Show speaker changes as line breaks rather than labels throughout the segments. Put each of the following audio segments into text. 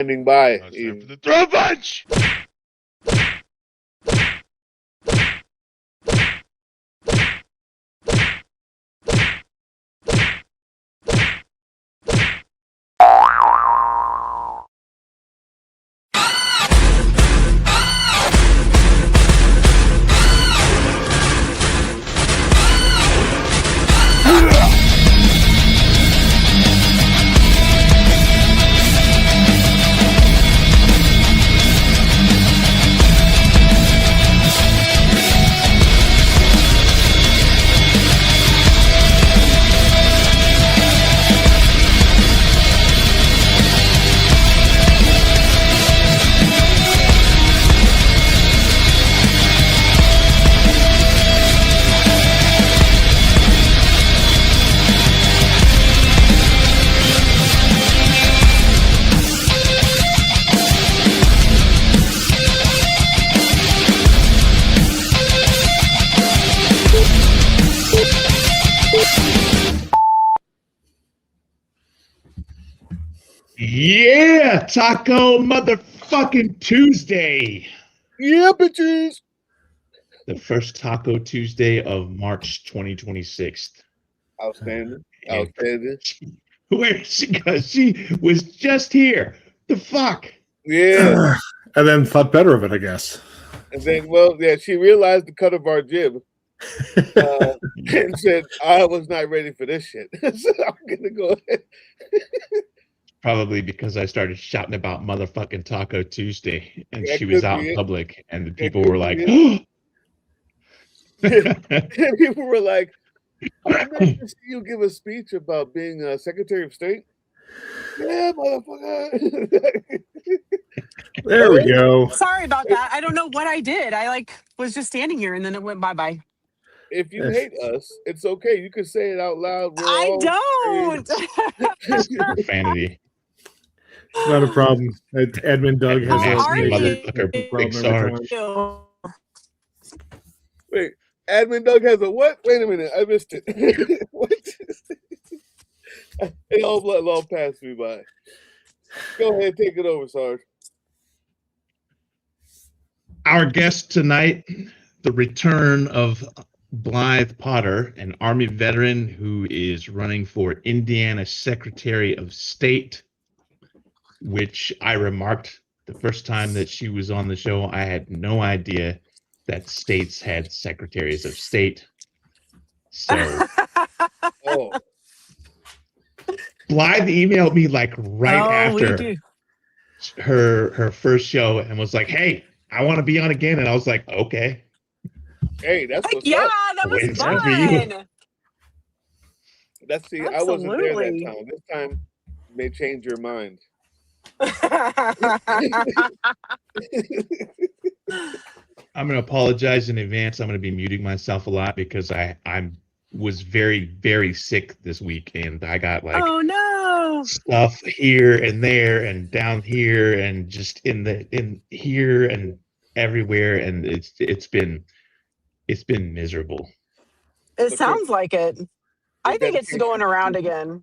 standing by.
It's time for the throw punch.
Yeah, Taco motherfucking Tuesday.
Yeah, bitches.
The first Taco Tuesday of March 2026.
Outstanding.
And
Outstanding.
where is she? Because she was just here. The fuck?
Yeah.
And then thought better of it, I guess.
And then, well, yeah, she realized the cut of our jib and said, I was not ready for this shit. So I'm going to go ahead.
Probably because I started shouting about motherfucking Taco Tuesday and
That
she was
could
out
be
in
it.
public and the
That
people
could
were
be
like,
And people were like, I meant to see you give a speech about being a Secretary of State. Yeah, motherfucker.
There we go.
Sorry about that. I don't know what I did. I was just standing here and then it went bye-bye.
If you hate us, it's okay. You can say it out loud. We're
I
all
don't.
profanity.
Not a problem. Admin Doug has
How are
a
you?
major problem every time.
Wait, Admin Doug has a what? Wait a minute, I missed it. What? It all passed me by. Go ahead, take it over, Sarge.
Our guest tonight, the return of Blythe Potter, an Army veteran who is running for Indiana Secretary of State, which I remarked the first time that she was on the show. I had no idea that states had secretaries of state. So
Oh,
Blythe emailed me like right after her first show and was like, hey, I want to be on again. And I was like, okay.
hey, that's what's
Yeah,
up.
that was
Waiting for you.
fun.
That's the I wasn't there
Absolutely.
that time. This time may change your mind.
I'm going to apologize in advance. I'm going to be muting myself a lot because I was very, very sick this week and I got like
Oh no.
stuff here and there and down here and just in here and everywhere, and it's been miserable.
It sounds like it. I think it's going around again.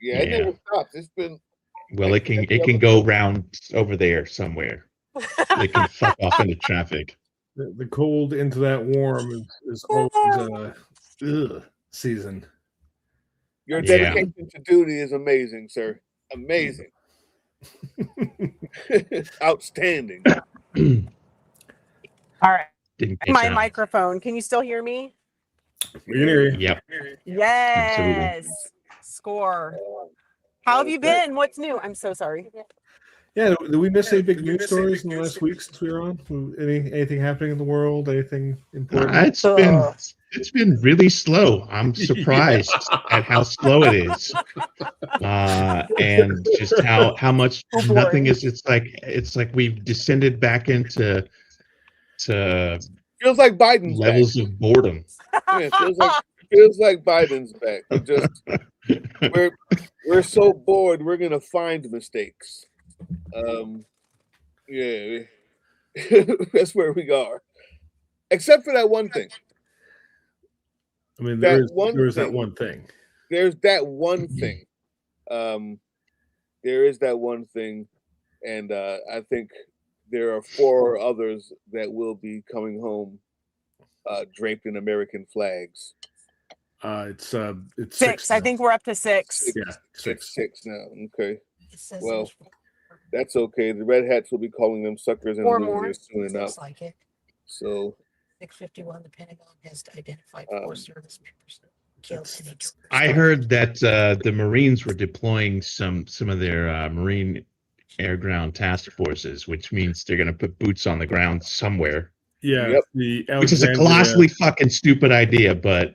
Yeah, it never stops. It's been
well, it can go round over there somewhere. It can fuck off into traffic.
The cold into that warm is always season.
Your dedication to duty is amazing, sir. Amazing. Outstanding.
All right. My
out.
microphone. Can you still hear me?
We can hear you.
Yep.
Yes.
Absolutely.
Score. How have you been? What's new? I'm so sorry.
Yeah, did we miss any big news stories in the last week since we were on? Anything happening in the world? Anything important?
It's been really slow. I'm surprised at how slow it is, and just how much nothing is. It's like we've descended back into
feels like Biden's
levels
back.
of boredom.
Yeah, feels like Biden's back. We're so bored. We're gonna find mistakes. Yeah, that's where we are. Except for that one thing.
I mean, there is that one thing.
There's that one thing. there is that one thing, and I think there are 4 others that will be coming home draped in American flags.
It's
6. I
now.
think we're up to 6.
Yeah,
It's
6.
6 now. Okay. Well, that's okay. The Red Hats will be calling them suckers and
Or
losers soon enough.
Looks like it.
So
651, the Pentagon has identified 4 service members killed in a
I heard that the Marines were deploying some of their Marine air ground task forces, which means they're going to put boots on the ground somewhere.
Yeah,
Yep.
Which is a colossally fucking stupid idea, but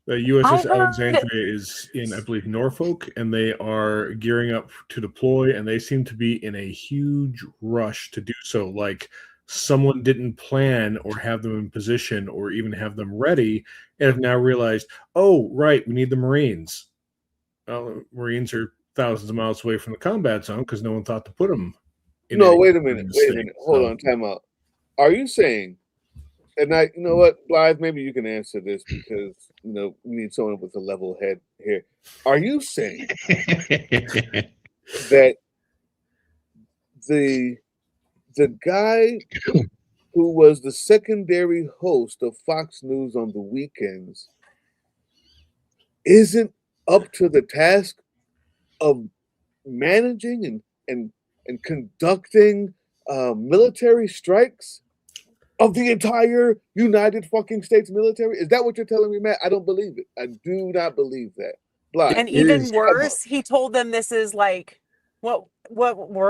the USS
I heard-
Alexandria is in, I believe, Norfolk, and they are gearing up to deploy, and they seem to be in a huge rush to do so. Like someone didn't plan or have them in position or even have them ready, and have now realized, oh, right, we need the Marines. Well, the Marines are thousands of miles away from the combat zone because no one thought to put them.
no, wait a minute. Hold on, time out. Are you saying? And you know what, Blythe? Maybe you can answer this because we need someone with a level head here. Are you saying that the guy who was the secondary host of Fox News on the weekends isn't up to the task of managing and conducting military strikes of the entire United fucking States military? Is that what you're telling me, Matt? I don't believe it. I do not believe that. Blythe,
And even worse, he told them this is like what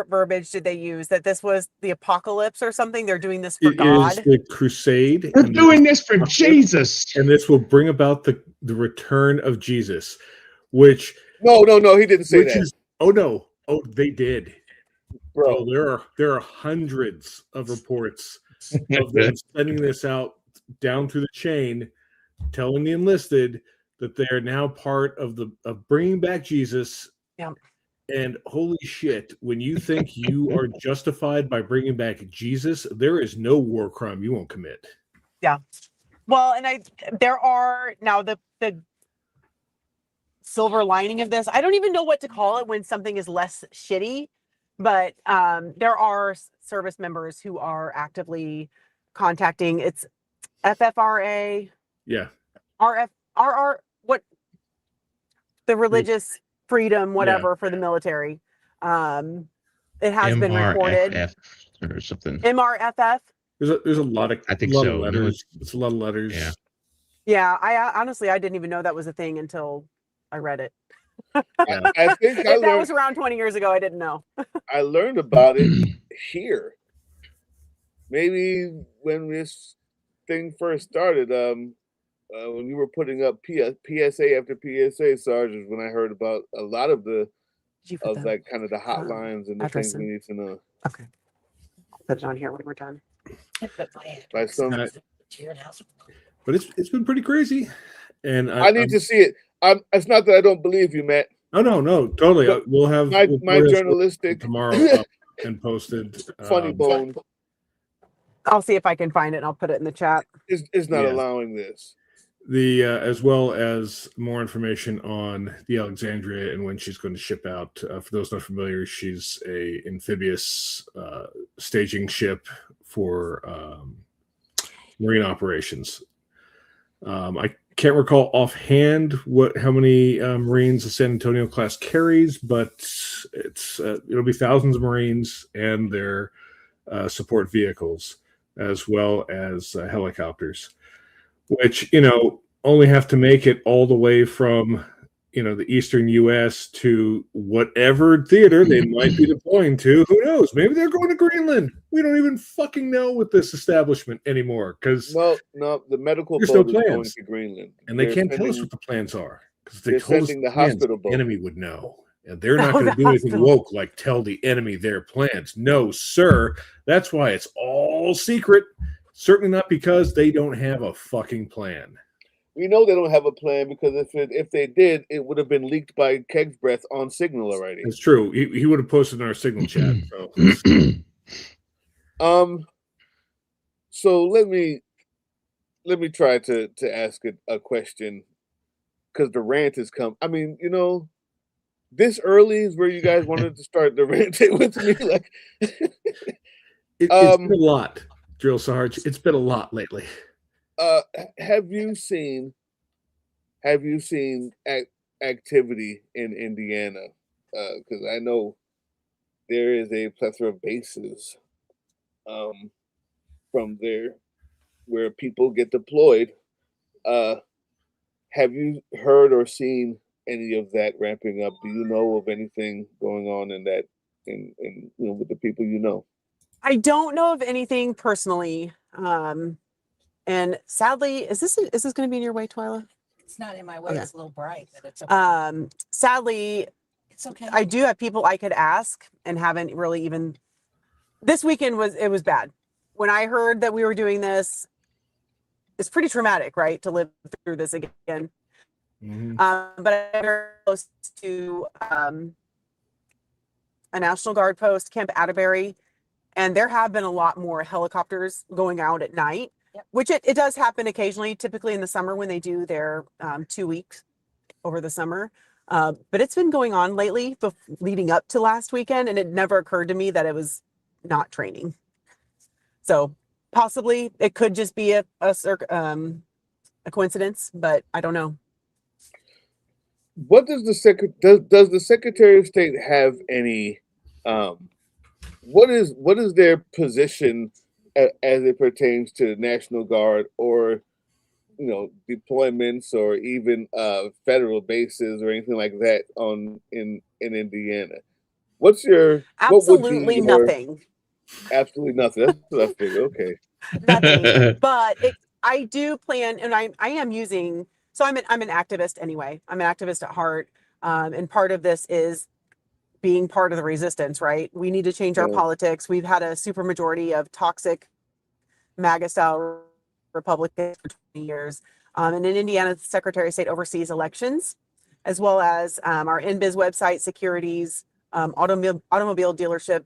verbiage did they use? That this was the apocalypse or something? They're doing this for God.
Is the crusade.
We're doing this for Jesus.
And this will bring about the return of Jesus, which
no, he didn't say that.
They did.
Bro,
there are hundreds of reports of them sending this out down through the chain, telling the enlisted that they are now part of bringing back Jesus.
Yeah.
And holy shit, when you think you are justified by bringing back Jesus, there is no war crime you won't commit.
Yeah. Well, and there are now the silver lining of this. I don't even know what to call it when something is less shitty, but there are service members who are actively contacting. It's FFRA.
Yeah.
RR, what the religious freedom, whatever, for the military. It has been reported.
MRFF or something.
MRFF.
There's a lot of,
I think
lot
so.
of letters. It's a lot of letters.
Yeah.
Yeah, I honestly didn't even know that was a thing until I read it.
I think
if that was around 20 years ago, I didn't know.
I learned about it here. Maybe when this thing first started, when you were putting up PSA after PSA, Sarge, is when I heard about a lot of the like kind of the hotlines and the things we need to know.
Okay, I'll put it on here when we're done.
By some,
but it's been pretty crazy, and
I need to see it. It's not that I don't believe you, Matt.
Oh no, totally. We'll have
my journalistic
tomorrow up and posted.
Funny bone.
I'll see if I can find it and I'll put it in the chat.
Is not allowing this.
The as well as more information on the Alexandria and when she's going to ship out. For those not familiar, she's a amphibious staging ship for marine operations. I can't recall offhand how many Marines the San Antonio class carries, but it'll be thousands of Marines and their support vehicles, as well as helicopters, which only have to make it all the way from the eastern U.S. to whatever theater they might be deploying to. Who knows? Maybe they're going to Greenland. We don't even fucking know with this establishment anymore. Because
no, the medical
there's
boat
no
is
plans.
going to Greenland,
and they can't tell us what the plans are because they
they're
told us
sending the hospital boat.
The enemy would know, and they're not going to do anything woke like tell the enemy their plans. No, sir. That's why it's all secret. Certainly not because they don't have a fucking plan.
We know they don't have a plan because if they did, it would have been leaked by Keg's Breath on Signal already.
It's true. He would have posted in our Signal chat.
So let me try to ask a question because the rant has come. I mean, this early is where you guys wanted to start the rant with me. Like,
It's been a lot, Drill Sarge. It's been a lot lately.
have you seen activity in Indiana? Because I know there is a plethora of bases from there where people get deployed. Have you heard or seen any of that ramping up? Do you know of anything going on in that in with the people you know?
I don't know of anything personally. And sadly, is this going to be in your way, Twyla?
It's not in my way.
Okay.
It's a little bright, but it's okay.
Sadly,
It's okay.
I do have people I could ask and haven't really even. This weekend was bad. When I heard that we were doing this, it's pretty traumatic, right? To live through this again.
Mhm.
But I'm very close to a National Guard post, Camp Atterbury, and there have been a lot more helicopters going out at night,
Yep.
which it does happen occasionally, typically in the summer when they do their 2 weeks over the summer. But it's been going on lately, leading up to last weekend, and it never occurred to me that it was not training. So possibly it could just be a coincidence, but I don't know.
What does does the Secretary of State have any? What is their position as it pertains to the National Guard or deployments or even federal bases or anything like that in Indiana? What would
Absolutely
be your
nothing.
absolutely nothing? That's what I figured. Okay.
Nothing. But I do plan, and I am using. So I'm an activist anyway. I'm an activist at heart, and part of this is being part of the resistance. Right? We need to change our
Yeah.
politics. We've had a supermajority of toxic MAGA style Republicans for 20 years. And in Indiana, the Secretary of State oversees elections, as well as our NBIZ website, securities, automobile dealership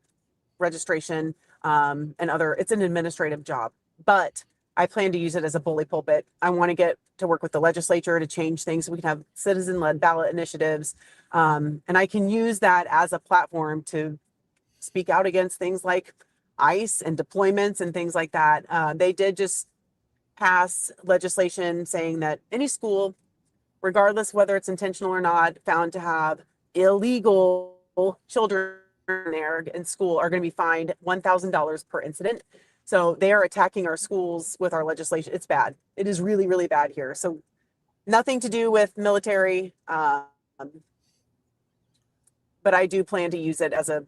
registration, and other. It's an administrative job, but I plan to use it as a bully pulpit. I want to get to work with the legislature to change things so we can have citizen-led ballot initiatives. And I can use that as a platform to speak out against things like ICE and deployments and things like that. They did just pass legislation saying that any school, regardless whether it's intentional or not, found to have illegal children there in school are going to be fined $1,000 per incident. So they are attacking our schools with our legislation. It's bad. It is really, really bad here. So nothing to do with military, but I do plan to use it as a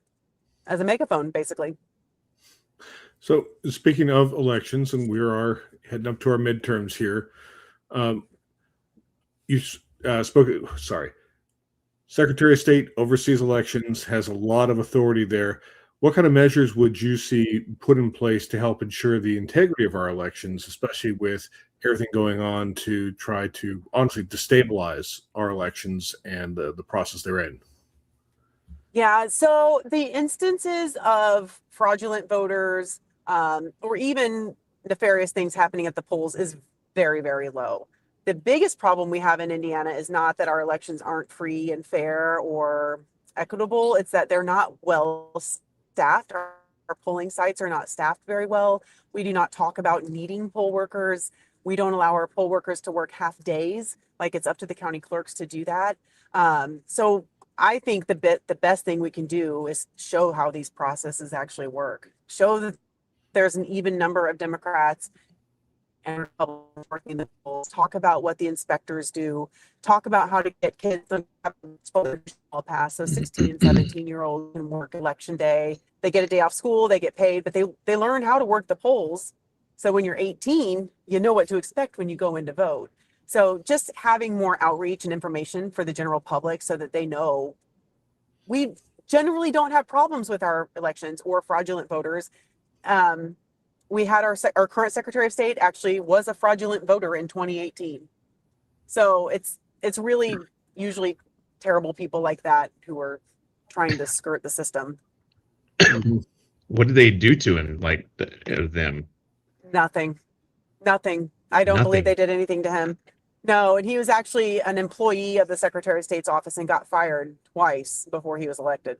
megaphone, basically.
So speaking of elections, and we are heading up to our midterms here, you spoke. Sorry, Secretary of State oversees elections, has a lot of authority there. What kind of measures would you see put in place to help ensure the integrity of our elections, especially with everything going on to try to honestly destabilize our elections and the process they're in?
Yeah, so the instances of fraudulent voters or even nefarious things happening at the polls is very, very low. The biggest problem we have in Indiana is not that our elections aren't free and fair or equitable. It's that they're not well staffed. Our polling sites are not staffed very well. We do not talk about needing poll workers. We don't allow our poll workers to work half days. Like, it's up to the county clerks to do that. So I think the best thing we can do is show how these processes actually work. Show that there's an even number of Democrats and Republicans working the polls. Talk about what the inspectors do. Talk about how to get kids on pass. So 16 and 17-year-olds can work election day. They get a day off school, they get paid, but they learn how to work the polls. So when you're 18, you know what to expect when you go in to vote. So just having more outreach and information for the general public so that they know we generally don't have problems with our elections or fraudulent voters. We had our current Secretary of State actually was a fraudulent voter in 2018. So it's really usually terrible people like that who are trying to skirt the system.
What did they do to him? Like them?
Nothing. I don't believe they did anything to him. No, and he was actually an employee of the Secretary of State's office and got fired twice before he was elected.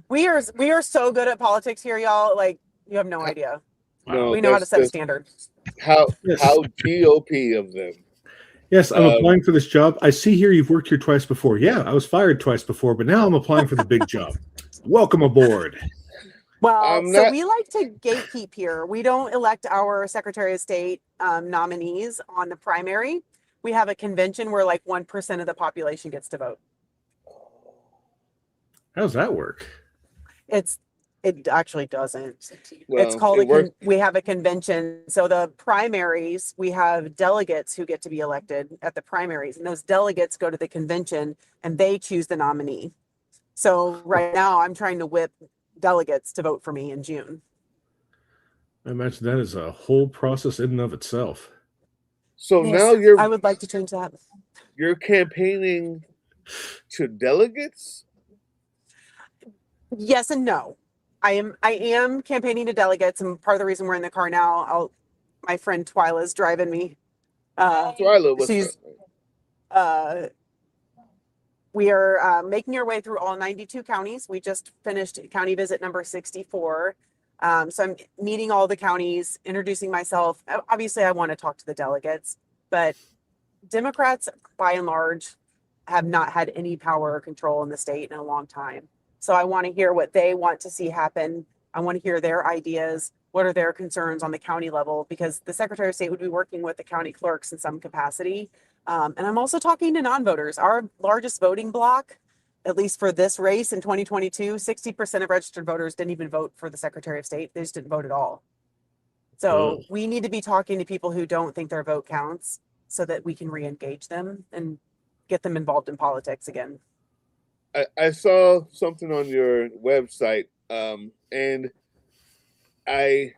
We are so good at politics here, y'all. Like, you have no idea.
No,
We know how to
that's
set a
just
standard.
how
Yes.
GOP of them.
Yes, I'm applying for this job. I see here you've worked here twice before. Yeah, I was fired twice before, but now I'm applying for the big job. Welcome aboard.
Well, so we like to gatekeep here. We don't elect our Secretary of State nominees on the primary. We have a convention where like 1% of the population gets to vote.
How does that work?
It actually doesn't.
Well,
it's called we have a convention. So the primaries, we have delegates who get to be elected at the primaries, and those delegates go to the convention and they choose the nominee. So right now I'm trying to whip delegates to vote for me in June.
I imagine that is a whole process in and of itself.
So
Yes,
now
I would like to change that.
You're campaigning to delegates?
Yes and no. I am campaigning to delegates, and part of the reason we're in the car now, my friend Twyla's driving me.
Twyla, what's up?
We are making our way through all 92 counties. We just finished county visit number 64. So I'm meeting all the counties, introducing myself. Obviously, I want to talk to the delegates, but Democrats, by and large, have not had any power or control in the state in a long time. So I want to hear what they want to see happen. I want to hear their ideas. What are their concerns on the county level? Because the Secretary of State would be working with the county clerks in some capacity. And I'm also talking to non-voters. Our largest voting block, at least for this race in 2022, 60% of registered voters didn't even vote for the Secretary of State. They just didn't vote at all. So we need to be talking to people who don't think their vote counts so that we can re-engage them and get them involved in politics again.
I saw something on your website, and I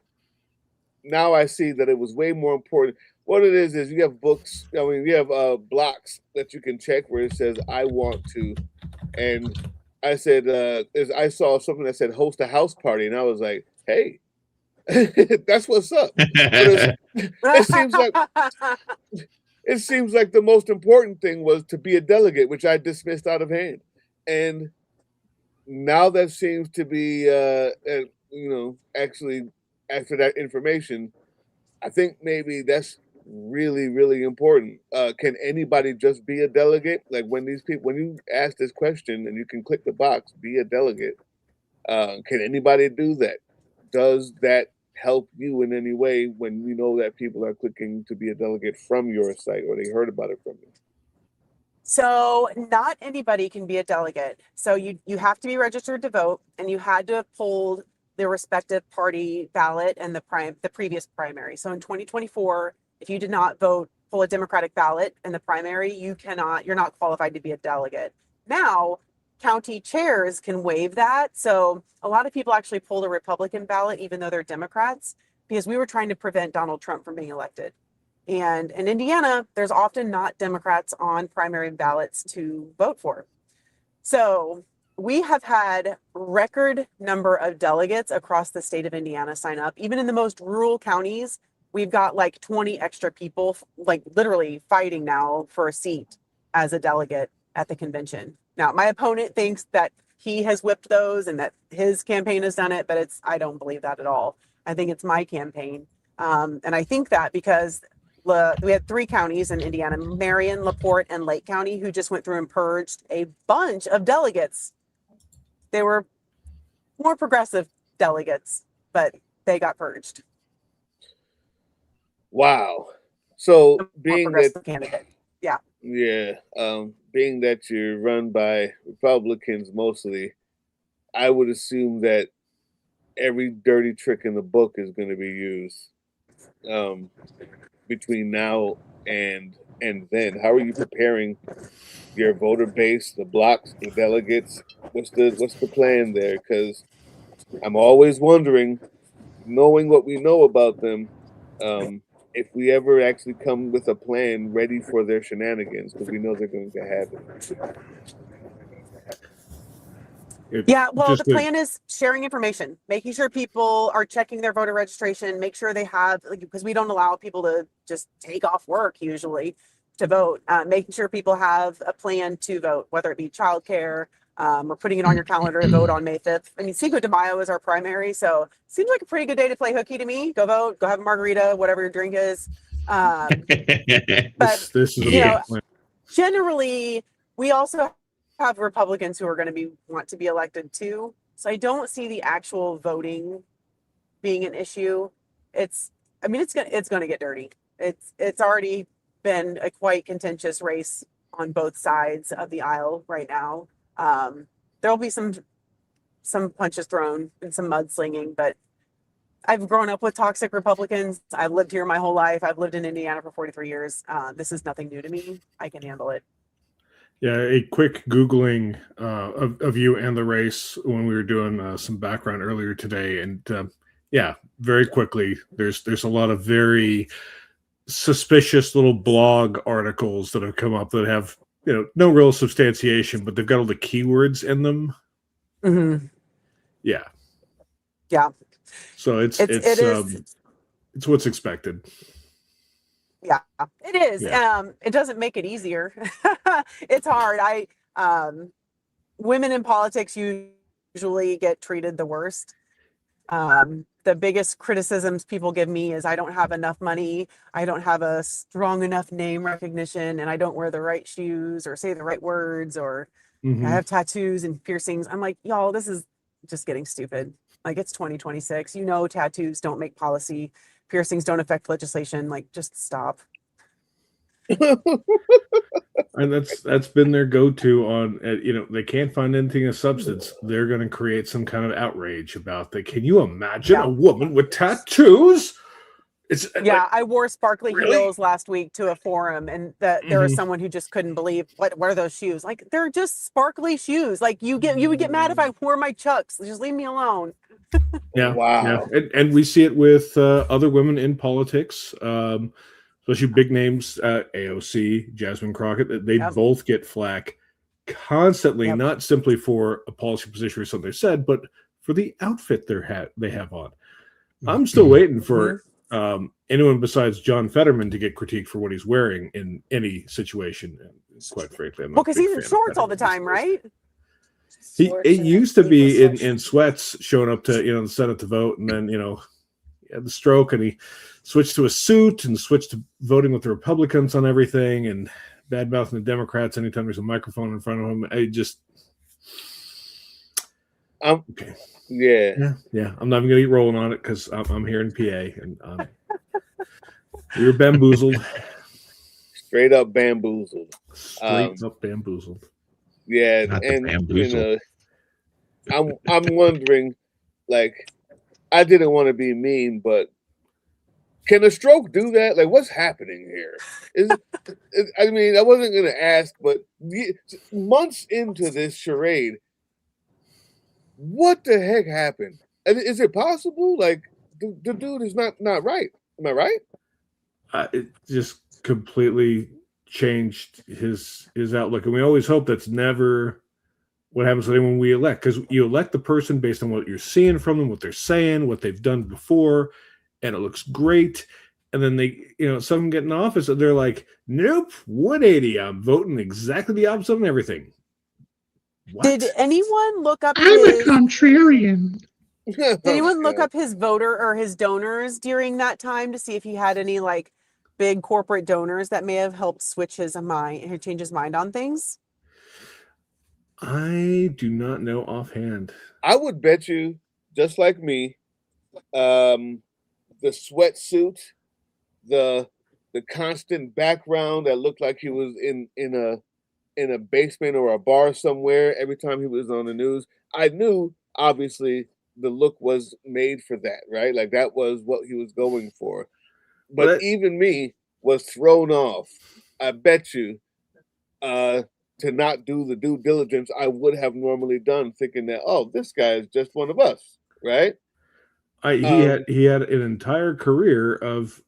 see that it was way more important. What it is you have books. I mean, you have blocks that you can check where it says "I want to," and I said I saw something that said "host a house party," and I was like, "Hey, that's what's up." But it seems like the most important thing was to be a delegate, which I dismissed out of hand. And now that seems to be, actually after that information, I think maybe that's really, really important. Can anybody just be a delegate? Like when you ask this question and you can click the box, be a delegate. Can anybody do that? Does that help you in any way when you know that people are clicking to be a delegate from your site or they heard about it from you?
So not anybody can be a delegate. So you have to be registered to vote, and you had to have pulled the respective party ballot and the previous primary. So in 2024, if you did not pull a Democratic ballot in the primary, you're not qualified to be a delegate. Now, county chairs can waive that. So a lot of people actually pulled a Republican ballot, even though they're Democrats, because we were trying to prevent Donald Trump from being elected. And in Indiana, there's often not Democrats on primary ballots to vote for. So we have had record number of delegates across the state of Indiana sign up. Even in the most rural counties, we've got like 20 extra people, like literally fighting now for a seat as a delegate at the convention. Now, my opponent thinks that he has whipped those and that his campaign has done it, but I don't believe that at all. I think it's my campaign. And I think that because we had 3 counties in Indiana, Marion, LaPorte, and Lake County, who just went through and purged a bunch of delegates. They were more progressive delegates, but they got purged.
Wow. So
being that candidate. Yeah.
Yeah. Being that you're run by Republicans mostly, I would assume that every dirty trick in the book is going to be used between now and then. How are you preparing your voter base, the blocks, the delegates? What's the plan there? Because I'm always wondering, knowing what we know about them, if we ever actually come with a plan ready for their shenanigans, because we know they're going to have it.
Yeah, well, the
Just
plan is sharing information, making sure people are checking their voter registration, make sure they have, like, because we don't allow people to just take off work usually to vote, making sure people have a plan to vote, whether it be childcare, or putting it on your calendar to vote on May 5th. I mean, Cinco de Mayo is our primary, so seems like a pretty good day to play hooky to me. Go vote, go have a margarita, whatever your drink is. But,
this is
you know, generally, we also have Republicans who are going to want to be elected too. So I don't see the actual voting being an issue. It's going to get dirty. It's already been a quite contentious race on both sides of the aisle right now. There'll be some punches thrown and some mudslinging, but I've grown up with toxic Republicans. I've lived here my whole life. I've lived in Indiana for 43 years. This is nothing new to me. I can handle it.
Yeah, a quick Googling of you and the race when we were doing some background earlier today. And yeah, very quickly, there's a lot of very suspicious little blog articles that have come up that have, no real substantiation, but they've got all the keywords in them.
Mm-hmm.
Yeah.
Yeah.
So it's what's expected.
Yeah, it is.
Yeah.
It doesn't make it easier. It's hard. Women in politics usually get treated the worst. The biggest criticisms people give me is I don't have enough money, I don't have a strong enough name recognition, and I don't wear the right shoes or say the right words, or I have tattoos and piercings. I'm like, y'all, this is just getting stupid. Like, it's 2026. Tattoos don't make policy. Piercings don't affect legislation. Like, just stop.
And that's been their go-to on, they can't find anything of substance. They're going to create some kind of outrage about that. Can you imagine a woman with tattoos?
I wore sparkly heels last week to a forum, and there was someone who just couldn't believe what are those shoes? Like, they're just sparkly shoes. Like, you would get mad if I wore my Chucks. Just leave me alone.
Yeah.
Wow.
Yeah. And we see it with other women in politics, especially big names, AOC, Jasmine Crockett. They both get flack constantly, not simply for a policy position or something they said, but for the outfit they have on. I'm still waiting for anyone besides John Fetterman to get critiqued for what he's wearing in any situation. And quite frankly, I'm not
because he's in shorts all the time, right?
It used to be in sweats, showing up to the Senate to vote, and then he had the stroke, and he switched to a suit and switched to voting with the Republicans on everything, and bad mouthing the Democrats anytime there's a microphone in front of him. Okay. Yeah. I'm not even gonna eat rolling on it because I'm here in PA, and we were bamboozled.
Straight up bamboozled.
Straight up bamboozled.
Yeah, and I'm wondering, like, I didn't want to be mean, but can a stroke do that? Like, what's happening here? I mean, I wasn't gonna ask, but months into this charade, what the heck happened? Is it possible? Like, the dude is not right. Am I right?
It just completely changed his outlook, and we always hope that's never what happens with anyone we elect, because you elect the person based on what you're seeing from them, what they're saying, what they've done before, and it looks great. And then they, some of them get in office and they're like, nope, 180. I'm voting exactly the opposite on everything. What?
Did anyone look up
I'm a contrarian.
Did anyone look up his voter or his donors during that time to see if he had any like big corporate donors that may have helped switch his mind, change his mind on things?
I do not know offhand.
I would bet you, just like me, the sweatsuit, the constant background that looked like he was in a basement or a bar somewhere every time he was on the news. I knew, obviously, the look was made for that, right? Like, that was what he was going for. But even me was thrown off. I bet you, to not do the due diligence I would have normally done, thinking that, oh, this guy is just one of us, right?
He had an entire career of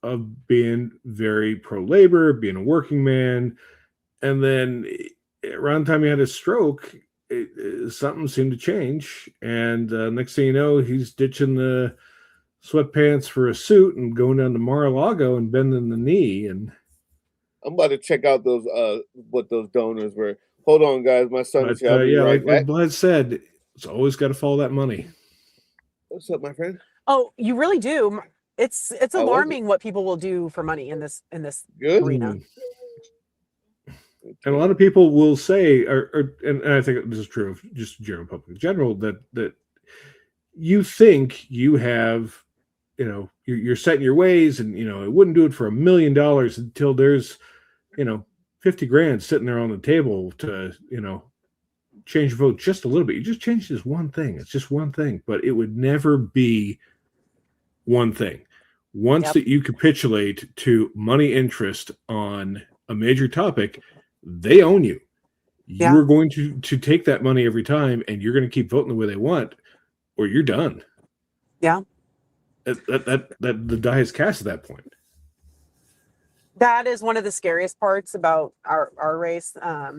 being very pro-labor, being a working man, and then around the time he had his stroke, something seemed to change, and next thing you know, he's ditching the sweatpants for a suit and going down to Mar-a-Lago and bending the knee. And
I'm about to check out those what those donors were. Hold on, guys. My son is here. I'll be right back.
like Blythe said, it's always got to follow that money.
What's up, my friend?
Oh, you really do. It's
How was it?
alarming what people will do for money in this
Good.
arena.
And a lot of people will say, and I think this is true of just general public in general, that you think you have, you're set in your ways, and it wouldn't do it for $1 million until there's, 50 grand sitting there on the table to, change your vote just a little bit. You just change this one thing. It's just one thing, but it would never be one thing. Once that you capitulate to money interest on a major topic, they own you. You're going to take that money every time, and you're going to keep voting the way they want, or you're done.
Yeah.
That the die is cast at that point.
That is one of the scariest parts about our race.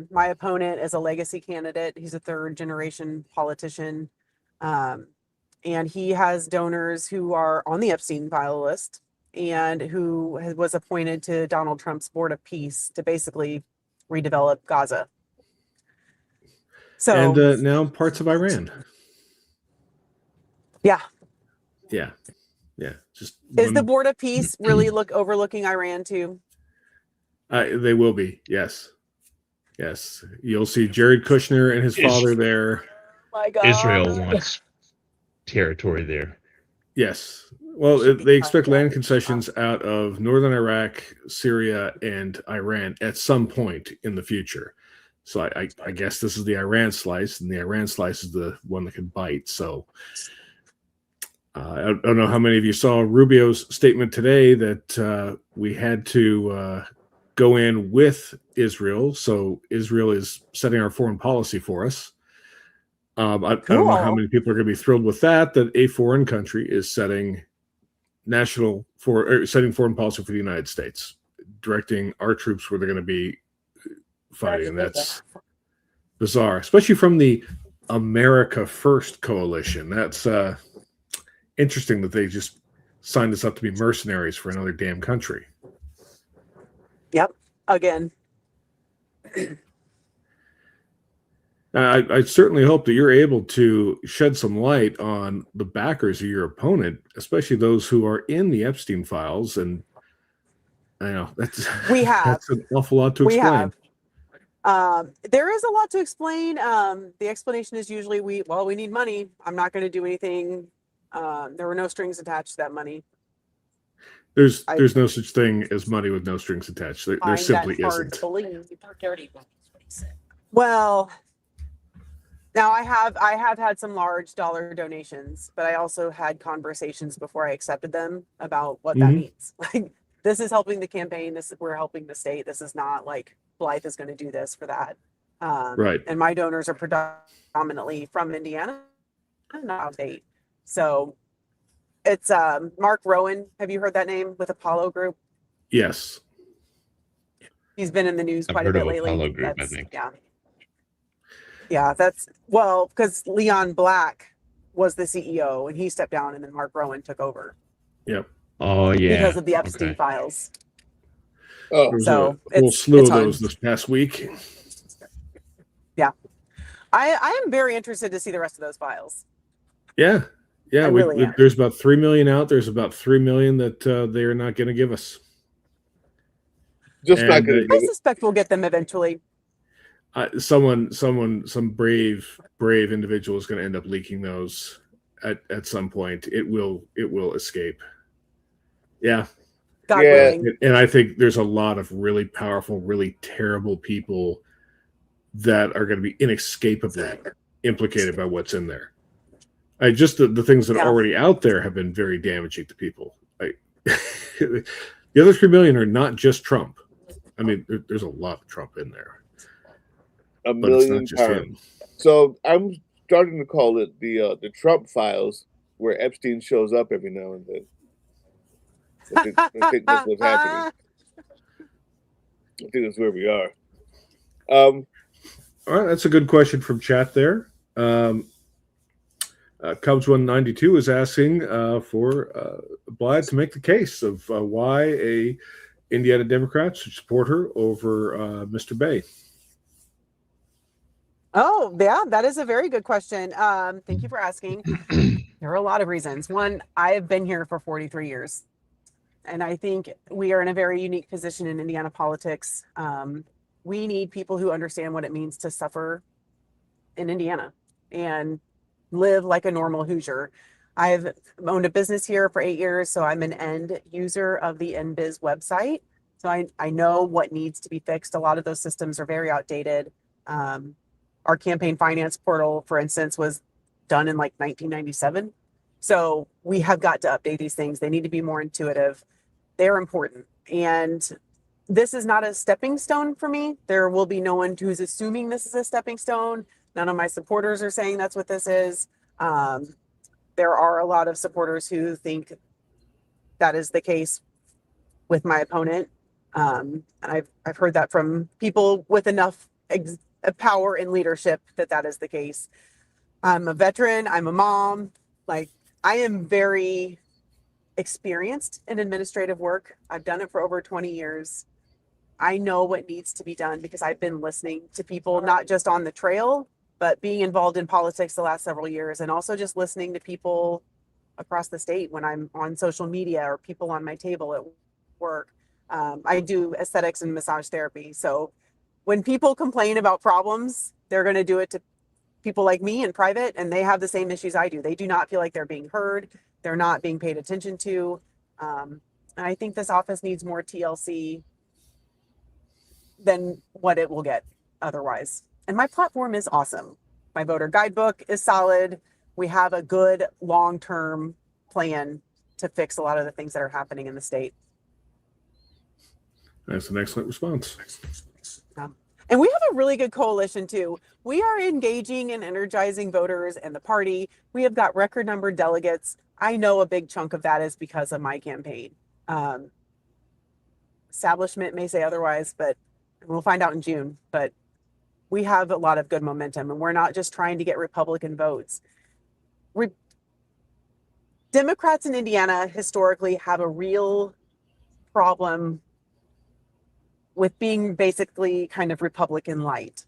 My opponent is a legacy candidate. He's a third generation politician. And he has donors who are on the Epstein file list and who was appointed to Donald Trump's Board of Peace to basically redevelop Gaza. So
and now parts of Iran.
Yeah.
Just
is the Board of Peace really overlooking Iran too?
They will be. Yes. You'll see Jared Kushner and his father there.
My God.
Israel wants territory there.
Yes. Well, they expect land concessions out of northern Iraq, Syria, and Iran at some point in the future. So I guess this is the Iran slice, and the Iran slice is the one that can bite. So I don't know how many of you saw Rubio's statement today that we had to go in with Israel. So Israel is setting our foreign policy for us. I don't know how many people are going to be thrilled with that a foreign country is setting setting foreign policy for the United States, directing our troops where they're going to be fighting. And that's bizarre, especially from the America First coalition. That's interesting that they just signed us up to be mercenaries for another damn country.
Yep. Again.
I certainly hope that you're able to shed some light on the backers of your opponent, especially those who are in the Epstein files. And I know that's an awful lot to explain.
There is a lot to explain. The explanation is usually we need money. I'm not going to do anything. There were no strings attached to that money.
There's no such thing as money with no strings attached. There simply isn't.
Well, now I have had some large dollar donations, but I also had conversations before I accepted them about what that means. Like, this is helping the campaign. We're helping the state. This is not like Blythe is going to do this for that.
Right.
And my donors are predominantly from Indiana, not state. So it's Mark Rowan. Have you heard that name with Apollo Group?
Yes.
He's been in the news quite a
I've
bit
heard of
lately.
Apollo Group, I think.
Yeah, that's because Leon Black was the CEO and he stepped down, and then Mark Rowan took over.
Yep.
Oh yeah.
Because of the Epstein files.
Oh,
so
a whole slew of those this past week.
Yeah, I am very interested to see the rest of those files.
Yeah.
Really
there's about 3 million out. There's about 3 million that they are not going to give us.
Not going to.
I suspect we'll get them eventually.
Some brave individual is going to end up leaking those at some point. It will escape. Yeah.
God willing.
And I think there's a lot of really powerful, really terrible people that are going to be inescapably implicated by what's in there. Just the things that are already out there have been very damaging to people. The other 3 million are not just Trump. I mean, there's a lot of Trump in there.
A million pounds. So I'm starting to call it the Trump files, where Epstein shows up every now and then. I think that's what's happening. I think that's where we are.
All right, that's a good question from chat there. Cubs192 is asking for Blythe to make the case of why Indiana Democrats should support her over Mr. Bay.
Oh, yeah, that is a very good question. Thank you for asking. There are a lot of reasons. One, I have been here for 43 years, and I think we are in a very unique position in Indiana politics. We need people who understand what it means to suffer in Indiana and live like a normal Hoosier. I've owned a business here for 8 years, so I'm an end user of the NBiz website. So I know what needs to be fixed. A lot of those systems are very outdated. Our campaign finance portal, for instance, was done in like 1997. So we have got to update these things. They need to be more intuitive. They're important. And this is not a stepping stone for me. There will be no one who's assuming this is a stepping stone. None of my supporters are saying that's what this is. There are a lot of supporters who think that is the case with my opponent. And I've heard that from people with enough power and leadership that is the case. I'm a veteran. I'm a mom. Like, I am very experienced in administrative work. I've done it for over 20 years. I know what needs to be done because I've been listening to people, not just on the trail, but being involved in politics the last several years, and also just listening to people across the state when I'm on social media or people on my table at work. I do aesthetics and massage therapy. So when people complain about problems, they're going to do it to people like me in private, and they have the same issues I do. They do not feel like they're being heard. They're not being paid attention to. And I think this office needs more TLC than what it will get otherwise. And my platform is awesome. My voter guidebook is solid. We have a good long-term plan to fix a lot of the things that are happening in the state.
That's an excellent response.
And we have a really good coalition too. We are engaging and energizing voters and the party. We have got record number delegates. I know a big chunk of that is because of my campaign. Establishment may say otherwise, but we'll find out in June. But we have a lot of good momentum, and we're not just trying to get Republican votes. Democrats in Indiana historically have a real problem with being basically kind of Republican light,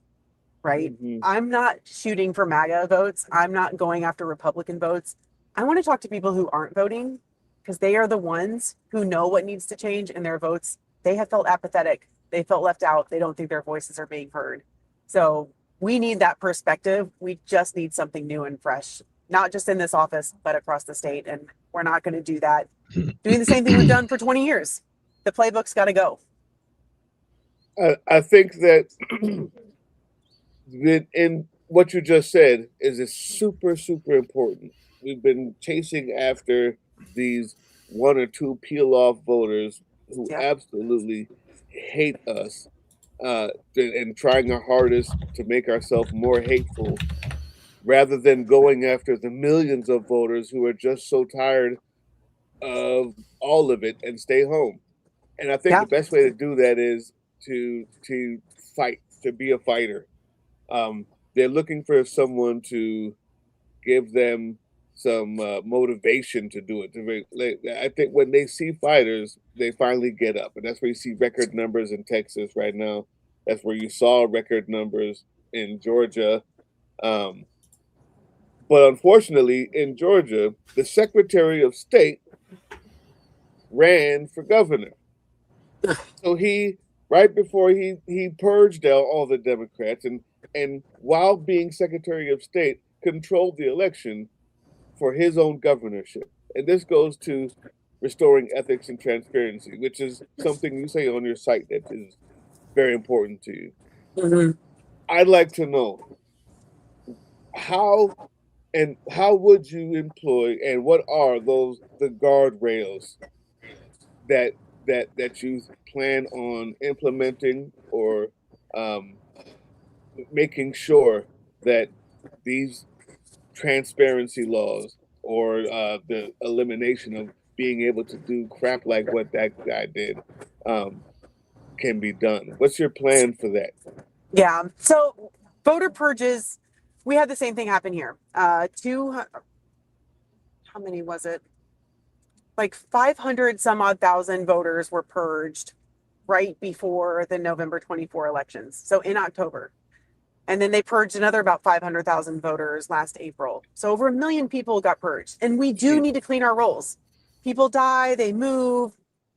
right?
Mhm.
I'm not shooting for MAGA votes. I'm not going after Republican votes. I want to talk to people who aren't voting, because they are the ones who know what needs to change, and their votes, they have felt apathetic. They felt left out. They don't think their voices are being heard. So we need that perspective. We just need something new and fresh, not just in this office, but across the state. And we're not going to do that doing the same thing we've done for 20 years. The playbook's got to go.
I think that in what you just said is super, super important. We've been chasing after these one or two peel-off voters who absolutely hate us, and trying our hardest to make ourselves more hateful, rather than going after the millions of voters who are just so tired of all of it and stay home. And I think the best way to do that is to fight, to be a fighter. They're looking for someone to give them some motivation to do it. I think when they see fighters, they finally get up, and that's where you see record numbers in Texas right now. That's where you saw record numbers in Georgia. But unfortunately, in Georgia, the Secretary of State ran for governor. So he, right before he purged out all the Democrats, and while being Secretary of State, controlled the election for his own governorship. And this goes to restoring ethics and transparency, which is something you say on your site that is very important to you.
Mm-hmm.
I'd like to know how would you employ, and what are the guardrails that you plan on implementing, or making sure that these transparency laws, or the elimination of being able to do crap like what that guy did, can be done? What's your plan for that?
Yeah. So voter purges, we had the same thing happen here. How many was it? Like 500 some odd thousand voters were purged right before the November 24 elections. So in October. And then they purged another about 500,000 voters last April. So over 1 million people got purged. And we do need to clean our rolls. People die, they move,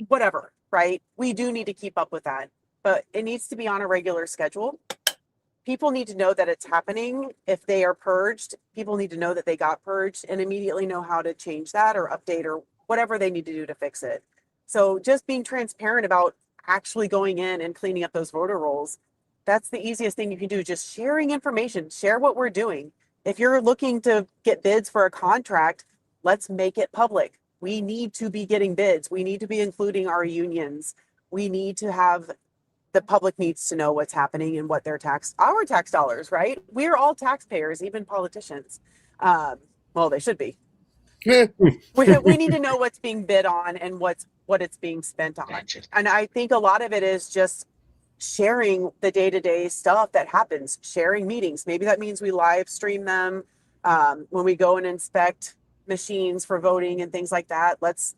whatever, right? We do need to keep up with that. But it needs to be on a regular schedule. People need to know that it's happening. If they are purged, people need to know that they got purged and immediately know how to change that or update or whatever they need to do to fix it. So just being transparent about actually going in and cleaning up those voter rolls, that's the easiest thing you can do. Just sharing information, share what we're doing. If you're looking to get bids for a contract, let's make it public. We need to be getting bids. We need to be including our unions. We need to have, the public needs to know what's happening and what our tax dollars, right? We're all taxpayers, even politicians. Well, they should be. We need to know what's being bid on and what it's being spent on. And I think a lot of it is just sharing the day-to-day stuff that happens, sharing meetings. Maybe that means we live stream them when we go and inspect machines for voting and things like that. Let's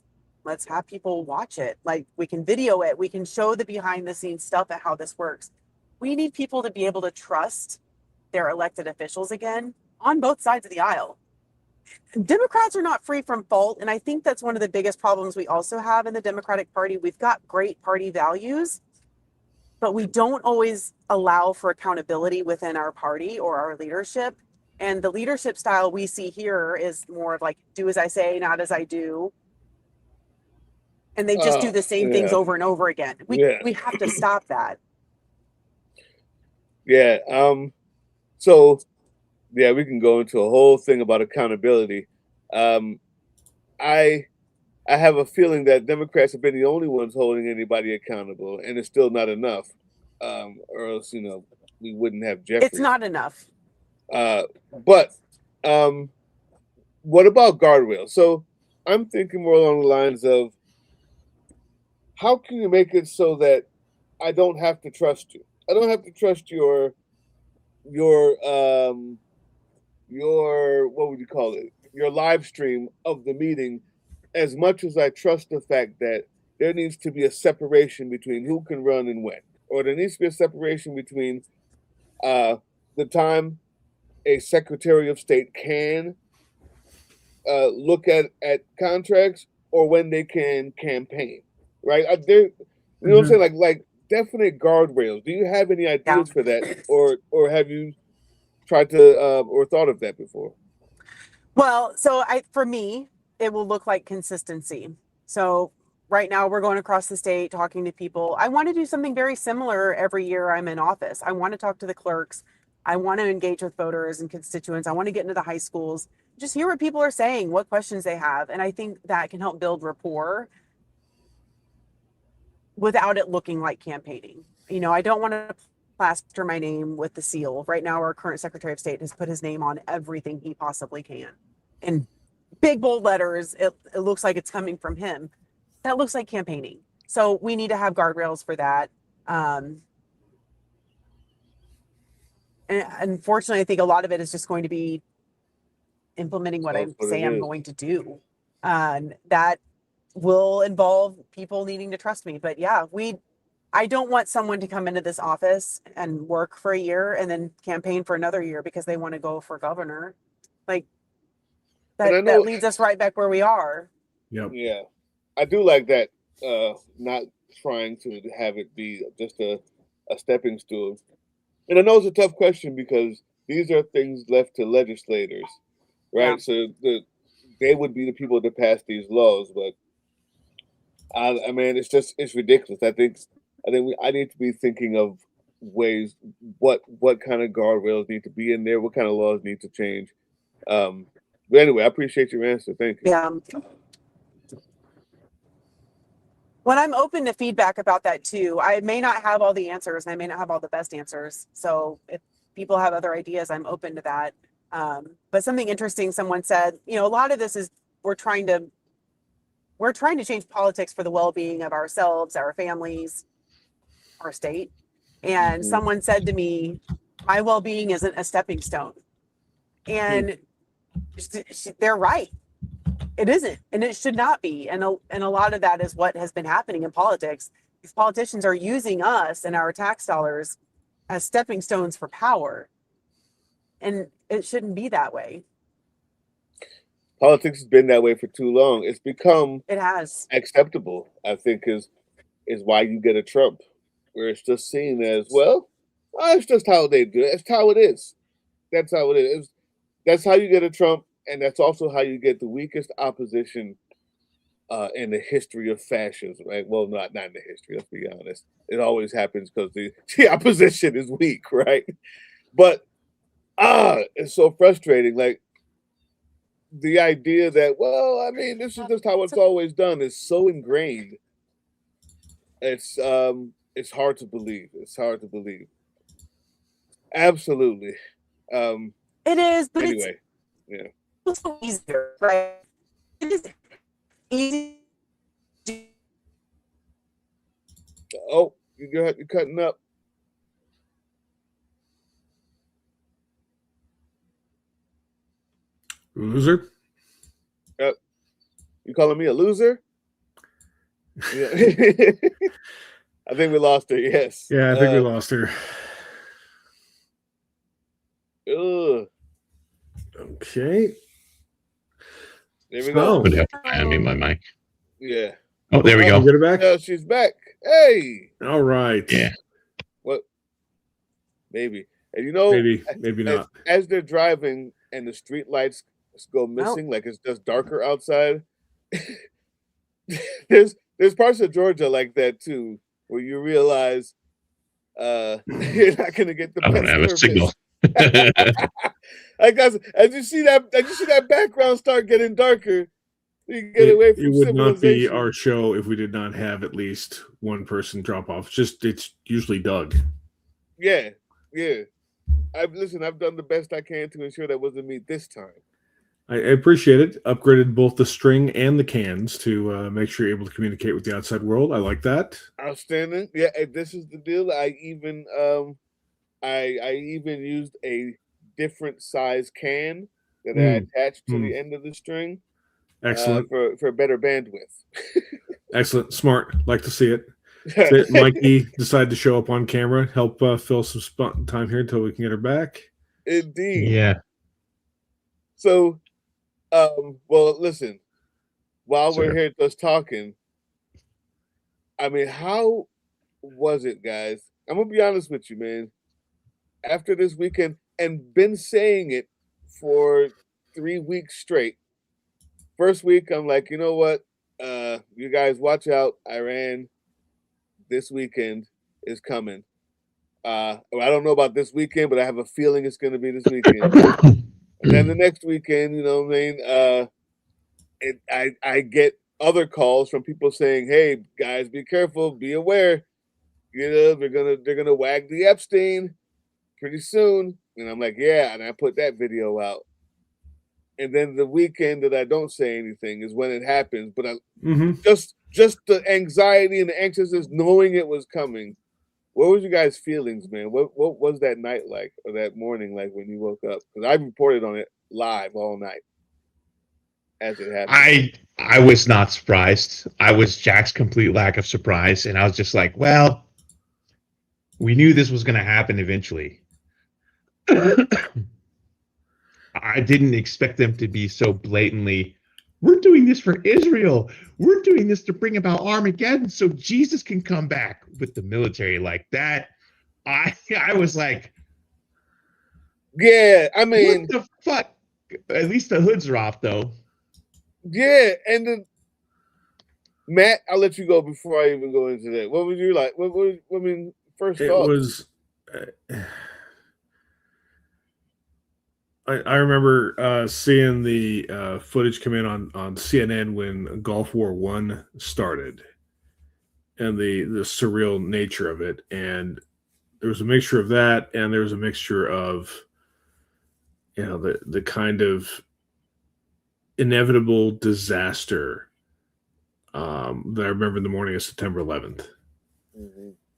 have people watch it. Like, we can video it. We can show the behind the scenes stuff at how this works. We need people to be able to trust their elected officials again on both sides of the aisle. Democrats are not free from fault. And I think that's one of the biggest problems we also have in the Democratic Party. We've got great party values, but we don't always allow for accountability within our party or our leadership. And the leadership style we see here is more of like, do as I say, not as I do. And they just do the same things over and over again. We have to stop that.
Yeah. So, yeah, we can go into a whole thing about accountability. I have a feeling that Democrats have been the only ones holding anybody accountable, and it's still not enough. Or else, we wouldn't have Jeffrey.
It's not enough.
But what about guardrails? So I'm thinking more along the lines of, how can you make it so that I don't have to trust you? I don't have to trust your what would you call it? Your live stream of the meeting, as much as I trust the fact that there needs to be a separation between who can run and when, or there needs to be a separation between the time a Secretary of State can look at contracts or when they can campaign, right? You know what I'm saying? Like definite guardrails. Do you have any ideas for that, or have you tried to or thought of that before?
Well, so for me, it will look like consistency. So right now we're going across the state talking to people. I want to do something very similar every year I'm in office. I want to talk to the clerks. I want to engage with voters and constituents. I want to get into the high schools, just hear what people are saying, what questions they have. And I think that can help build rapport without it looking like campaigning. I don't want to plaster my name with the seal. Right now, our current Secretary of State has put his name on everything he possibly can. In big, bold letters, it looks like it's coming from him. That looks like campaigning. So we need to have guardrails for that. And unfortunately, I think a lot of it is just going to be implementing what I say I'm going to do. That will involve people needing to trust me. But yeah, I don't want someone to come into this office and work for a year and then campaign for another year because they want to go for governor. Like that leads us right back where we are.
Yep.
Yeah. I do like that, not trying to have it be just a stepping stool. And I know it's a tough question because these are things left to legislators, right? Yeah. So they would be the people to pass these laws, but I mean, it's ridiculous. I think I need to be thinking of ways, what kind of guardrails need to be in there, what kind of laws need to change. But anyway, I appreciate your answer. Thank you.
Yeah. When I'm open to feedback about that too, I may not have all the answers and I may not have all the best answers. So if people have other ideas, I'm open to that. But something interesting, someone said, a lot of this is we're trying to change politics for the well-being of ourselves, our families, our state. And someone said to me, my well-being isn't a stepping stone. And they're right. It isn't, and it should not be. And a lot of that is what has been happening in politics. These politicians are using us and our tax dollars as stepping stones for power. And it shouldn't be that way.
Politics has been that way for too long. It's become
It has.
acceptable, I think, is why you get a Trump, where it's just seen as, well, it's just how they do it. It's how it is. That's how it is. That's how you get a Trump, and that's also how you get the weakest opposition in the history of fascism, right? Well, not in the history, let's be honest. It always happens because the opposition is weak, right? But it's so frustrating. Like, the idea that, well, I mean, this is just how it's always done is so ingrained. It's hard to believe. It's hard to believe. Absolutely.
It is, but
Anyway, yeah.
it's so easier, right? It is easy.
Oh, you're cutting up.
Loser?
You calling me a loser? Yeah. I think we lost her, yes.
Yeah, I think we lost her.
Ugh.
Okay.
There we go.
Would have to unmute my mic.
Yeah.
Oh, there we go.
Get her back?
Yeah, she's back. Hey.
All right.
Yeah.
What? Maybe. And you know,
maybe not.
As they're driving and the street lights go missing, like it's just darker outside. there's parts of Georgia like that too, where you realize you're not gonna get the
I don't
best
have a
service.
signal.
I guess as you see that background start getting darker, you get away from
it would not be
civilization.
our show if we did not have at least one person drop off. It's usually Doug.
Yeah. I've done the best I can to ensure that wasn't me this time.
I appreciate it. Upgraded both the string and the cans to make sure you're able to communicate with the outside world. I like that.
Outstanding. Yeah, and this is the deal. I even used a different size can that I attached to the end of the string.
Excellent.
For better bandwidth.
Excellent. Smart. Like to see it. Did Mikey decide to show up on camera, help fill some time here until we can get her back?
Indeed.
Yeah.
So, well, listen, while we're here just talking, I mean, how was it, guys? I'm going to be honest with you, man. After this weekend, and been saying it for 3 weeks straight. First week, I'm like, you know what? You guys watch out. Iran this weekend is coming. I don't know about this weekend, but I have a feeling it's going to be this weekend. And then the next weekend, you know what I mean? I get other calls from people saying, "Hey, guys, be careful, be aware. You know, they're gonna wag the Epstein pretty soon." And I'm like, "Yeah," and I put that video out. And then the weekend that I don't say anything is when it happens. But just the anxiety and the anxiousness, knowing it was coming. What was your guys' feelings, man? What was that night like, or that morning like when you woke up? Because I reported on it live all night as it happened.
I was not surprised. I was Jack's complete lack of surprise, and I was just like, well, we knew this was going to happen eventually. I didn't expect them to be so blatantly, we're doing this for Israel. We're doing this to bring about Armageddon so Jesus can come back with the military like that. I was like,
yeah, I mean,
what the fuck? At least the hoods are off, though.
Yeah, and then Matt, I'll let you go before I even go into that. What would you like? I mean, first thought.
It was. I remember seeing the footage come in on CNN when Gulf War I started, and the surreal nature of it, and there was a mixture of that, and there was a mixture of, you know, the kind of inevitable disaster that I remember in the morning of September 11th.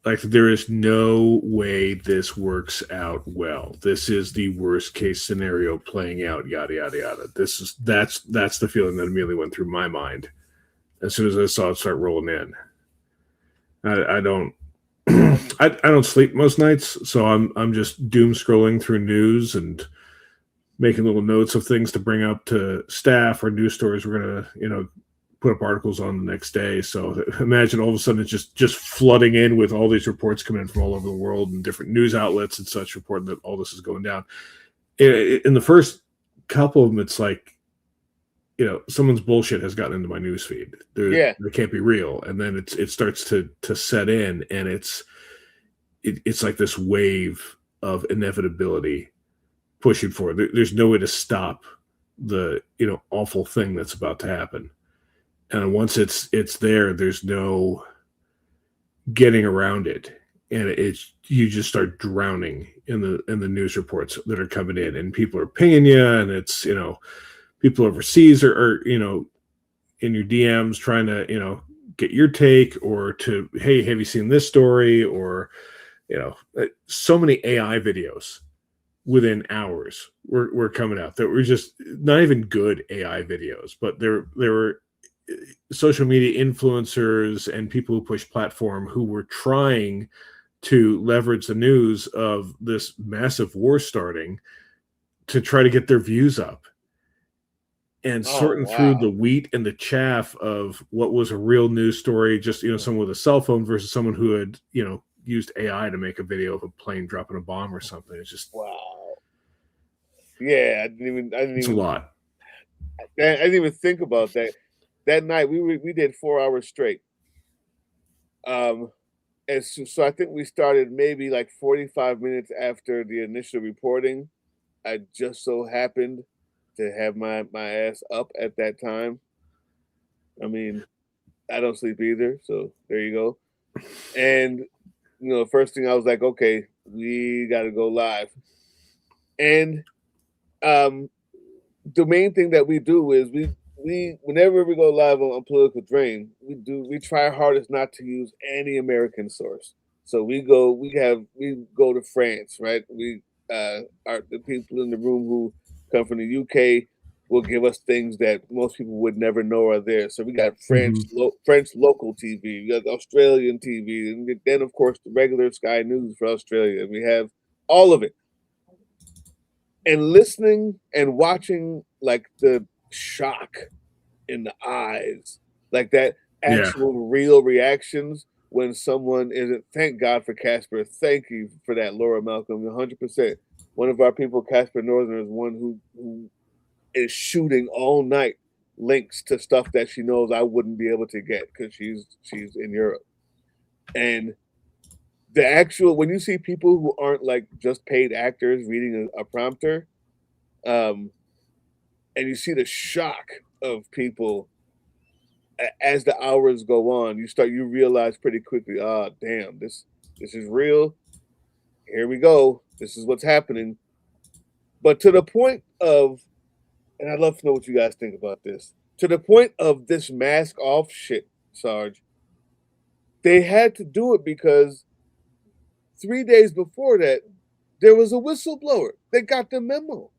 Like, there is no way this works out well. This is the worst case scenario playing out, yada yada yada. That's the feeling that immediately went through my mind as soon as I saw it start rolling in. I don't I don't sleep most nights, so I'm just doom scrolling through news and making little notes of things to bring up to staff or news stories we're gonna put up articles on the next day. So imagine all of a sudden it's just flooding in with all these reports coming in from all over the world and different news outlets and such reporting that all this is going down. In the first couple of them, it's like, someone's bullshit has gotten into my news feed. They can't be real. And then it starts to set in, and it's like this wave of inevitability pushing forward. There's no way to stop the awful thing that's about to happen. And once it's there, there's no getting around it, and you just start drowning in the news reports that are coming in, and people are pinging you, and it's people overseas are in your DMs trying to get your take, or to, hey, have you seen this story, or so many AI videos within hours were coming out that were just not even good AI videos, but there were social media influencers and people who push platform who were trying to leverage the news of this massive war starting to try to get their views up, and sorting through the wheat and the chaff of what was a real news story, just someone with a cell phone versus someone who had used AI to make a video of a plane dropping a bomb or something. It's just
Yeah, I didn't
it's
even
a lot.
I didn't even think about that. That night we did 4 hours straight. And so I think we started maybe like 45 minutes after the initial reporting. I just so happened to have my ass up at that time. I mean, I don't sleep either, so there you go. And first thing I was like, okay, we got to go live. And the main thing that we do is we whenever we go live on Political Drain, we try our hardest not to use any American source. So we go to France, right? We are the people in the room who come from the UK will give us things that most people would never know are there. So we got French local TV, we got Australian TV, and then of course the regular Sky News for Australia. We have all of it. And listening and watching, like, the shock in the eyes, like that actual real reactions when someone isn't. Thank God for Casper. Thank you for that, Laura Malcolm. 100%. One of our people, Casper Northern, is one who is shooting all night links to stuff that she knows I wouldn't be able to get because she's in Europe. And the actual, when you see people who aren't like just paid actors reading a prompter, and you see the shock of people as the hours go on, you realize pretty quickly, damn, this is real. Here we go. This is what's happening. But to the point of, and I'd love to know what you guys think about this, to the point of this mask off shit, Sarge, they had to do it because 3 days before that, there was a whistleblower. They got the memo.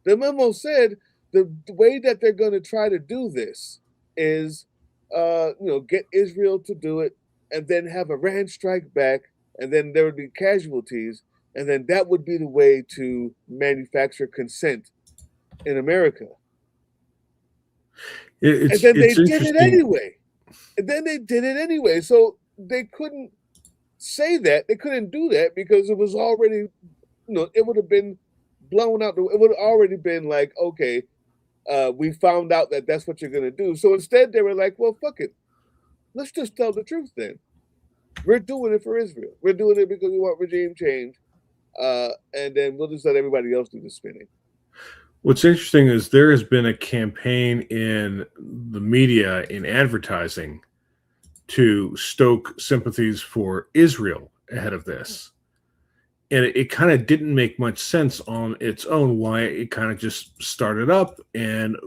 The memo said the way that they're going to try to do this is, get Israel to do it, and then have Iran strike back, and then there would be casualties, and then that would be the way to manufacture consent in America. And then they did it anyway. So they couldn't say that. They couldn't do that because it was already, it would have been blown out. It would have already been like, okay, we found out that that's what you're going to do. So instead they were like, well, fuck it. Let's just tell the truth then. We're doing it for Israel. We're doing it because we want regime change. And then we'll just let everybody else do the spinning.
What's interesting is there has been a campaign in the media, in advertising, to stoke sympathies for Israel ahead of this. And it kind of didn't make much sense on its own why it kind of just started up. And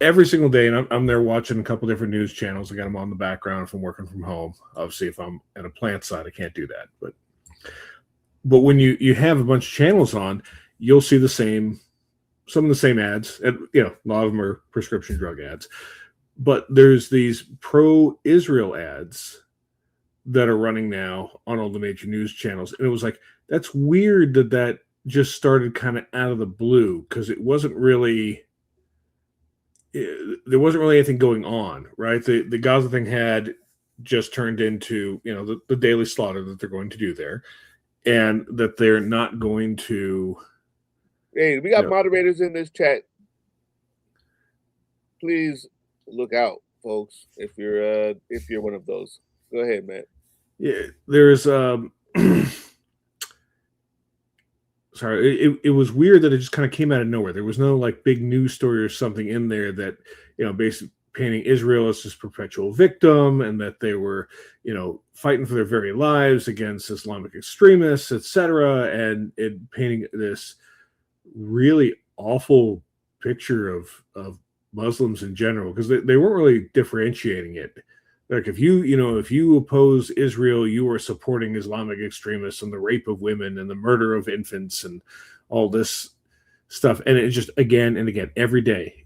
every single day, and I'm there watching a couple different news channels. I got them on the background if I'm working from home. Obviously, if I'm at a plant site, I can't do that. But when you have a bunch of channels on, you'll see some of the same ads, and a lot of them are prescription drug ads. But there's these pro-Israel ads that are running now on all the major news channels, and it was like, that's weird that just started kind of out of the blue, because there wasn't really anything going on, right? The Gaza thing had just turned into the daily slaughter that they're going to do there, and that they're not going to.
Hey, we got moderators in this chat. Please look out, folks. If you're one of those, go ahead, Matt.
Yeah, there's sorry, it was weird that it just kind of came out of nowhere. There was no like big news story or something in there that basically painting Israel as this perpetual victim, and that they were fighting for their very lives against Islamic extremists, etc., and it painting this really awful picture of Muslims in general, because they weren't really differentiating it. Like if you oppose Israel, you are supporting Islamic extremists and the rape of women and the murder of infants and all this stuff. And it just again and again, every day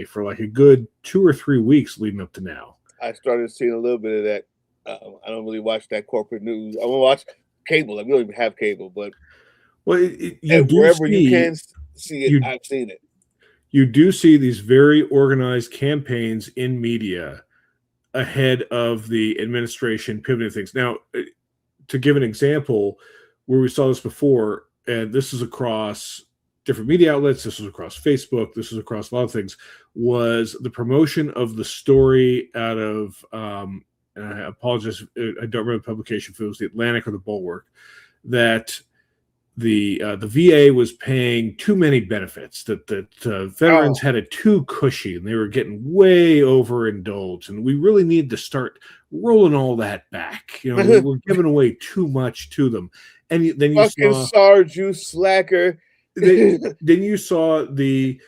for like a good 2 or 3 weeks leading up to now.
I started seeing a little bit of that. I don't really watch that corporate news. I want to watch cable. We don't even have cable, but
wherever
you can see it, I've seen it.
You do see these very organized campaigns in media ahead of the administration pivoting things. Now, to give an example, where we saw this before, and this is across different media outlets, this was across Facebook, this was across a lot of things, was the promotion of the story out of, and I apologize, I don't remember the publication, if it was the Atlantic or the Bulwark, that the VA was paying too many benefits, that veterans had it too cushy, and they were getting way overindulged, and we really need to start rolling all that back. We're giving away too much to them, and then you
fucking
saw
Sarge, you slacker.
then you saw the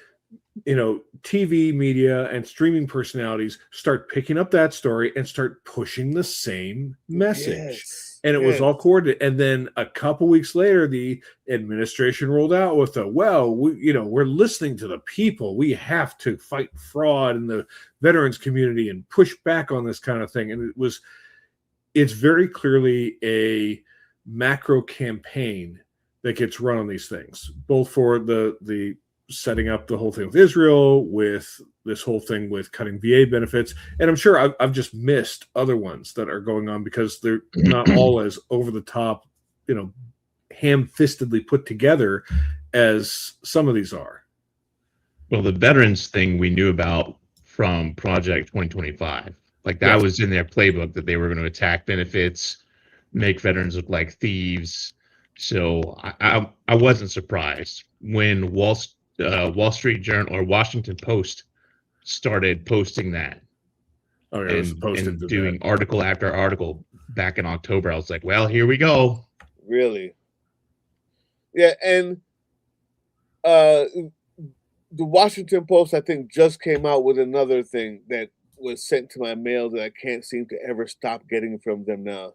TV media and streaming personalities start picking up that story and start pushing the same message.
Yes.
And it was all coordinated. And then a couple weeks later, the administration rolled out with we're listening to the people. We have to fight fraud in the veterans community and push back on this kind of thing. And it's very clearly a macro campaign that gets run on these things, both for the setting up the whole thing with Israel, with this whole thing with cutting VA benefits. And I'm sure I've just missed other ones that are going on because they're not all as over the top, ham-fistedly put together as some of these are.
Well, the veterans thing we knew about from Project 2025. Like that was in their playbook, that they were going to attack benefits, make veterans look like thieves. So I wasn't surprised when Wall Street Journal or Washington Post started posting that.
Oh, yeah,
and doing article after article back in October. I was like, well, here we go.
Really? Yeah, and the Washington Post, I think, just came out with another thing that was sent to my mail that I can't seem to ever stop getting from them now.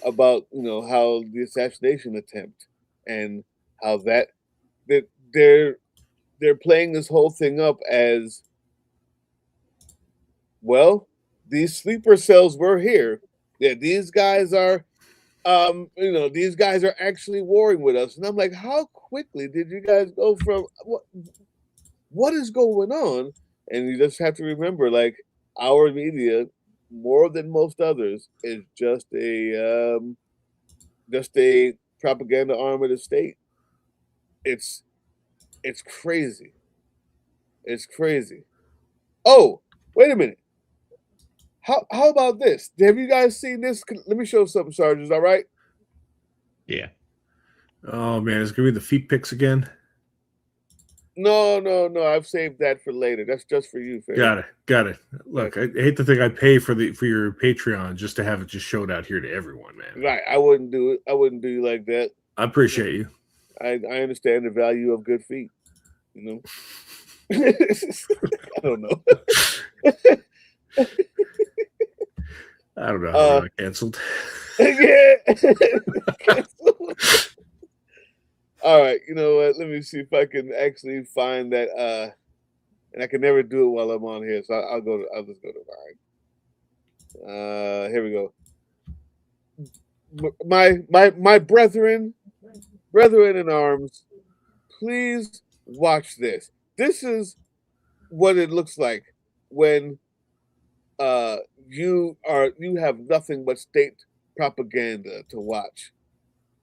About how the assassination attempt and how that they're playing this whole thing up as, well, these sleeper cells were here. Yeah, these guys are these guys are actually warring with us. And I'm like, how quickly did you guys go from what is going on? And you just have to remember, like, our media, more than most others, is just a propaganda arm of the state. It's crazy. It's crazy. Oh, wait a minute. How about this? Have you guys seen this? Let me show something, Sarge. Is that right?
Yeah.
Oh man, it's gonna be the feet pics again.
No. I've saved that for later. That's just for you, fam.
Got it. Look, I hate to think I pay for your Patreon just to have it just showed out here to everyone, man.
Right. I wouldn't do it. I wouldn't do you like that.
I appreciate you.
I understand the value of good feet. I don't know.
I don't know how I got canceled.
Yeah. All right, you know what? Let me see if I can actually find that. And I can never do it while I'm on here, so I'll just go to mine. Here we go. My brethren in arms, please watch this. This is what it looks like when you have nothing but state propaganda to watch,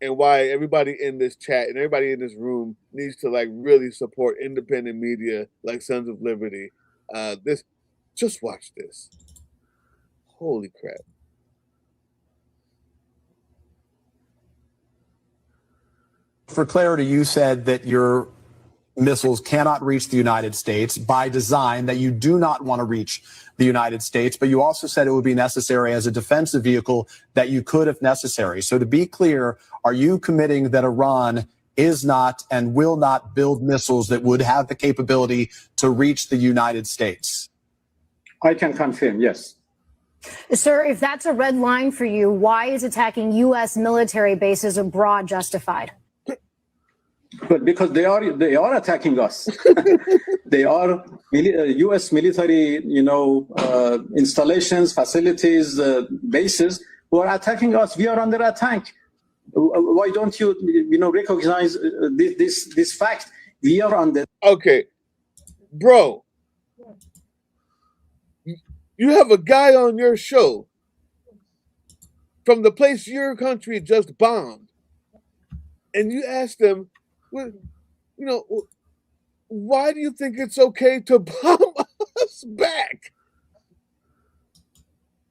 and why everybody in this chat and everybody in this room needs to like really support independent media like Sons of Liberty. Just watch this. Holy crap.
For clarity, you said that your missiles cannot reach the United States by design, that you do not want to reach the United States, but you also said it would be necessary as a defensive vehicle that you could if necessary. So to be clear, are you committing that Iran is not and will not build missiles that would have the capability to reach the United States?
I can confirm, yes.
Sir, if that's a red line for you, why is attacking U.S. military bases abroad justified?
But because they are attacking us. They are U.S. military, installations, facilities, bases who are attacking us. We are under attack. Why don't you, recognize this fact? We are under.
Okay, bro, you have a guy on your show from the place your country just bombed, and you ask them, why do you think it's okay to bomb us back?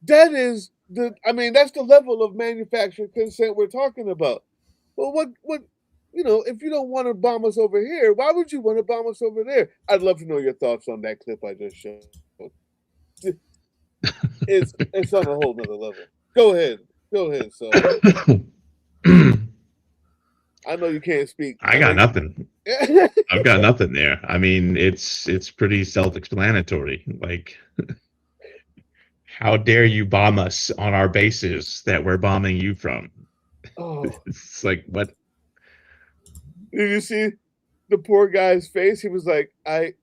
That's the level of manufactured consent we're talking about. Well, what, if you don't want to bomb us over here, why would you want to bomb us over there? I'd love to know your thoughts on that clip I just showed. It's on a whole nother level. Go ahead, so. I know you can't speak.
I got nothing. I've got nothing there. I mean, it's pretty self-explanatory. Like, how dare you bomb us on our bases that we're bombing you from?
Oh.
It's like, what?
Did you see the poor guy's face? He was like, I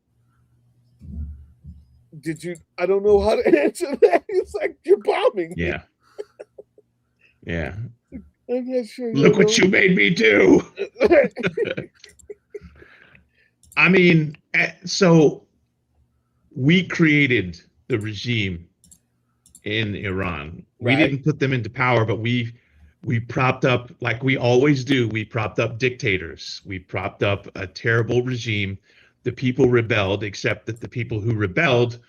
don't know how to answer that. It's like, you're bombing me.
Yeah. Yeah.
I'm not sure.
Look what you made me do. I mean, so we created the regime in Iran.
Right.
We didn't put them into power, but we propped up, like we always do, we propped up dictators. We propped up a terrible regime. The people rebelled, except that the people who rebelled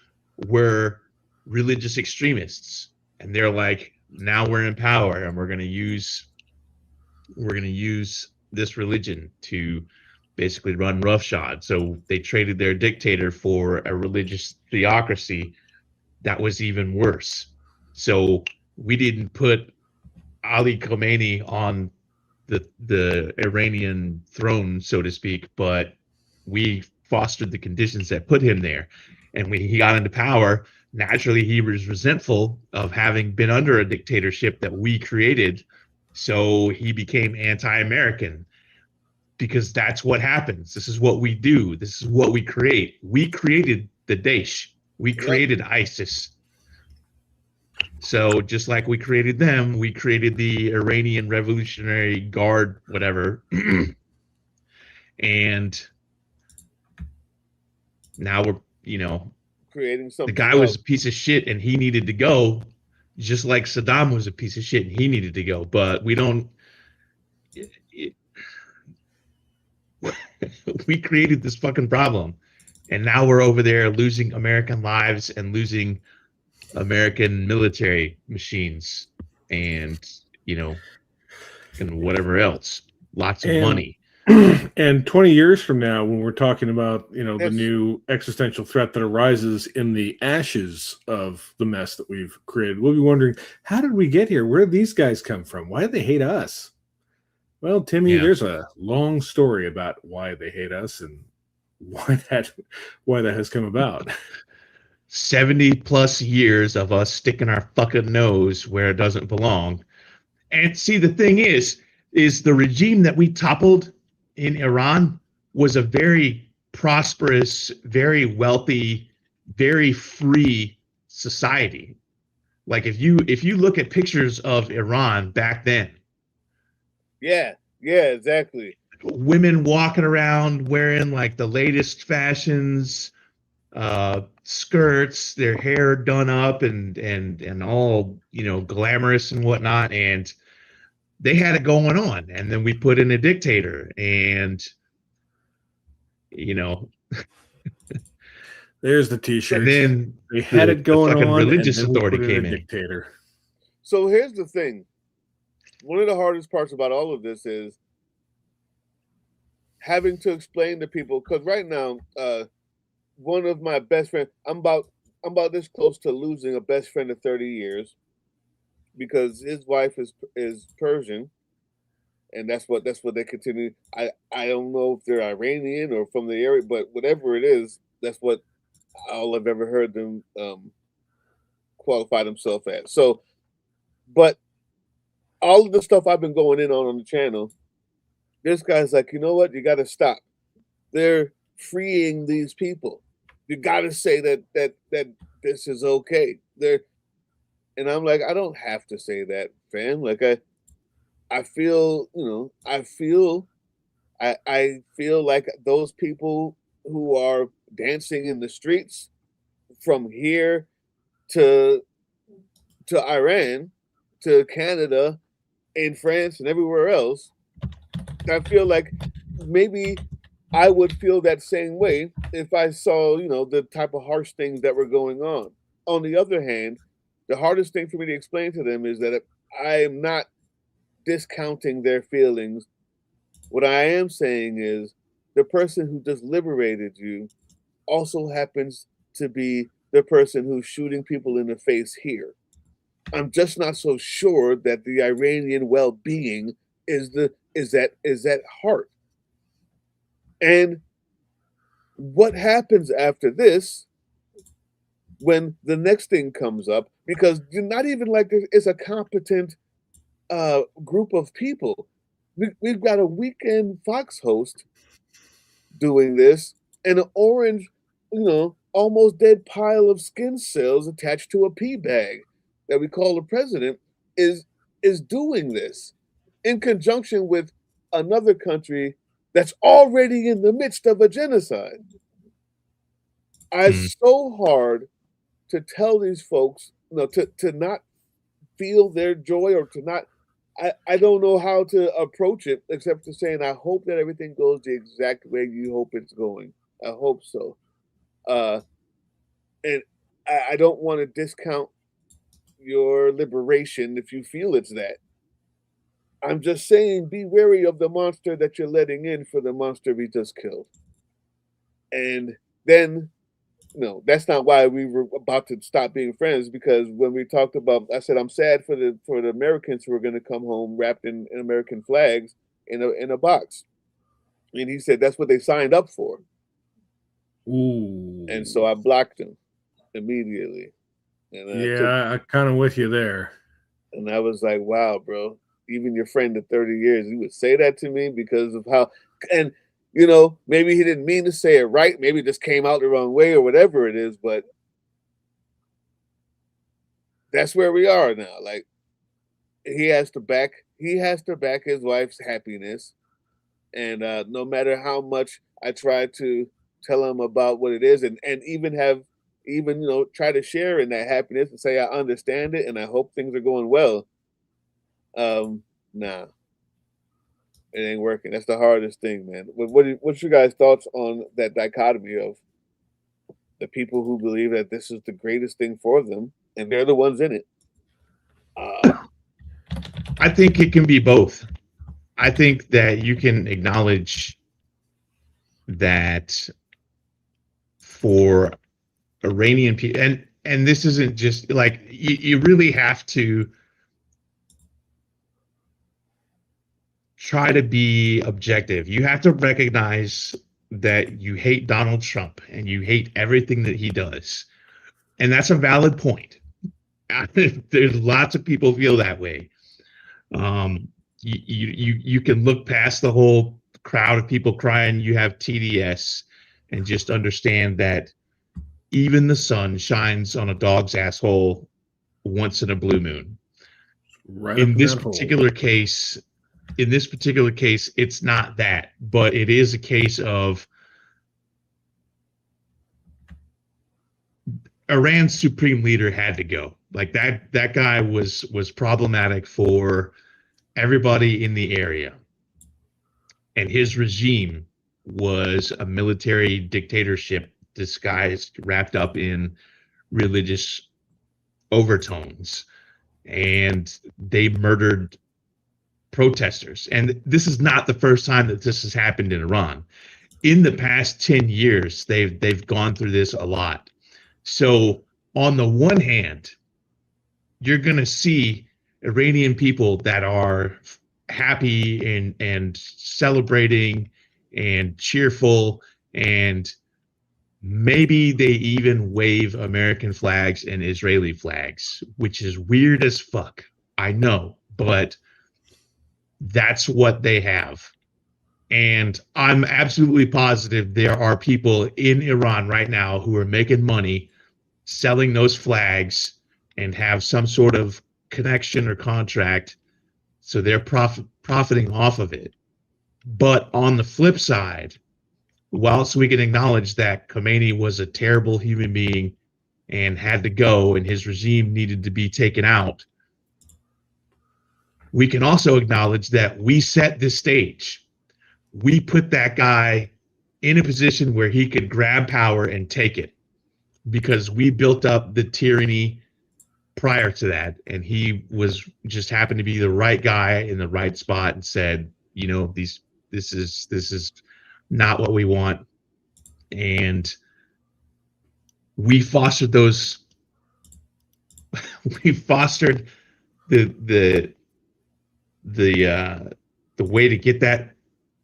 were religious extremists. And they're like, now we're in power and we're going to use this religion to basically run roughshod. So they traded their dictator for a religious theocracy that was even worse. So we didn't put Ali Khamenei on the Iranian throne, so to speak, but we fostered the conditions that put him there. And when he got into power, naturally he was resentful of having been under a dictatorship that we created. So he became anti-American, because that's what happens. This is what we do. This is what we create. We created the Daesh. We created ISIS. So just like we created them, we created the Iranian Revolutionary Guard, whatever. And now we're,
creating something.
The guy was a piece of shit and he needed to go, just like Saddam was a piece of shit and he needed to go. But we don't. We created this fucking problem, and now we're over there losing American lives and losing American military machines, and and whatever else, lots of money.
And 20 years from now, when we're talking about the new existential threat that arises in the ashes of the mess that we've created, we'll be wondering, how did we get here? Where did these guys come from? Why do they hate us? Well, Timmy, there's a long story about why they hate us, and why that has come about.
70 plus years of us sticking our fucking nose where it doesn't belong. And see, the thing is the regime that we toppled in Iran was a very prosperous, very wealthy, very free society. Like if you look at pictures of Iran back then,
Yeah, exactly.
women walking around wearing like the latest fashions, skirts, their hair done up and all, you know, glamorous and whatnot, and they had it going on. And then we put in a dictator, and you know,
There's the T-shirt.
and then
they had it going
fucking
on.
religious
and then
authority
we put
came
in a
in.
dictator.
So here's the thing. One of the hardest parts about all of this is having to explain to people, because right now, one of my best friends, I'm about this close to losing a best friend of 30 years because his wife is Persian, and that's what they continue. I don't know if they're Iranian or from the area, but whatever it is, that's what all I've ever heard them qualify themselves as. So, but all of the stuff I've been going in on the channel, this guy's like, you know what? You got to stop. They're freeing these people. You got to say that this is okay. And I'm like, I don't have to say that, fam. Like I feel, you know, I feel like those people who are dancing in the streets from here to Iran, to Canada, in France, and everywhere else, I feel like maybe I would feel that same way if I saw, you know, the type of harsh things that were going on. On the other hand, the hardest thing for me to explain to them is that I am not discounting their feelings. What I am saying is the person who just liberated you also happens to be the person who's shooting people in the face here. I'm just not so sure that the Iranian well-being is that heart. And what happens after this when the next thing comes up? Because you're not even like there is a competent group of people. We've got a weekend Fox host doing this, and an orange, you know, almost dead pile of skin cells attached to a pee bag that we call the president is doing this in conjunction with another country that's already in the midst of a genocide. It's so hard to tell these folks, you know, to not feel their joy or to not. I don't know how to approach it except to saying I hope that everything goes the exact way you hope it's going. I hope so. And I don't want to discount your liberation if you feel it's that. I'm just saying be wary of the monster that you're letting in for the monster we just killed. And then, no, that's not why we were about to stop being friends, because when we talked about, I said I'm sad for the Americans who are going to come home wrapped in American flags in a box, and he said that's what they signed up for.
Ooh.
And so I blocked him immediately. And
I'm kind of with you there.
And I was like, wow, bro, even your friend of 30 years, you would say that to me because of how, and you know, maybe he didn't mean to say it right. Maybe it just came out the wrong way or whatever it is, but that's where we are now. Like he has to back his wife's happiness. And no matter how much I try to tell him about what it is and even you know, try to share in that happiness and say, I understand it and I hope things are going well. Nah. It ain't working. That's the hardest thing, man. What's your guys' thoughts on that dichotomy of the people who believe that this is the greatest thing for them, and they're the ones in it?
I think it can be both. I think that you can acknowledge that for Iranian people, and this isn't just like you really have to try to be objective. You have to recognize that you hate Donald Trump and you hate everything that he does. And that's a valid point. There's lots of people feel that way. You can look past the whole crowd of people crying you have TDS and just understand that even the sun shines on a dog's asshole once in a blue moon.
Right
In
up
this
that hole.
particular case, it's not that, but it is a case of Iran's supreme leader had to go. Like that guy was problematic for everybody in the area. And his regime was a military dictatorship disguised, wrapped up in religious overtones. And they murdered protesters. And this is not the first time that this has happened in Iran. In the past 10 years, they've gone through this a lot. So on the one hand, you're going to see Iranian people that are happy and celebrating and cheerful, and maybe they even wave American flags and Israeli flags, which is weird as fuck. I know, but that's what they have. And I'm absolutely positive there are people in Iran right now who are making money selling those flags and have some sort of connection or contract, so they're profiting off of it. But on the flip side, whilst we can acknowledge that Khomeini was a terrible human being and had to go and his regime needed to be taken out, we can also acknowledge that we set this stage. We put that guy in a position where he could grab power and take it, because we built up the tyranny prior to that, and he was just happened to be the right guy in the right spot and said, you know, this is not what we want. And we fostered those. We fostered the way to get that,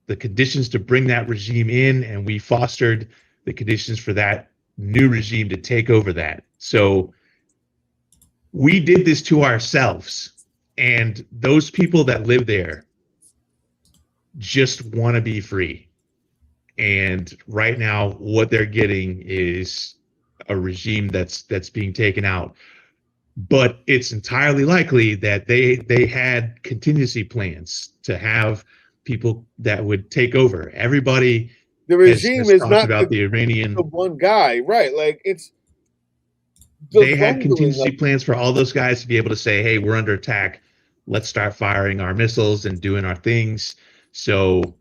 the conditions to bring that regime in, and we fostered the conditions for that new regime to take over that. So we did this to ourselves, and those people that live there just want to be free. And right now what they're getting is a regime that's being taken out. But it's entirely likely that they had contingency plans to have people that would take over. Everybody,
the regime
has
is
talked
not
about the Iranian.
The one guy, right? Like it's.
They had contingency plans for all those guys to be able to say, "Hey, we're under attack. Let's start firing our missiles and doing our things." So,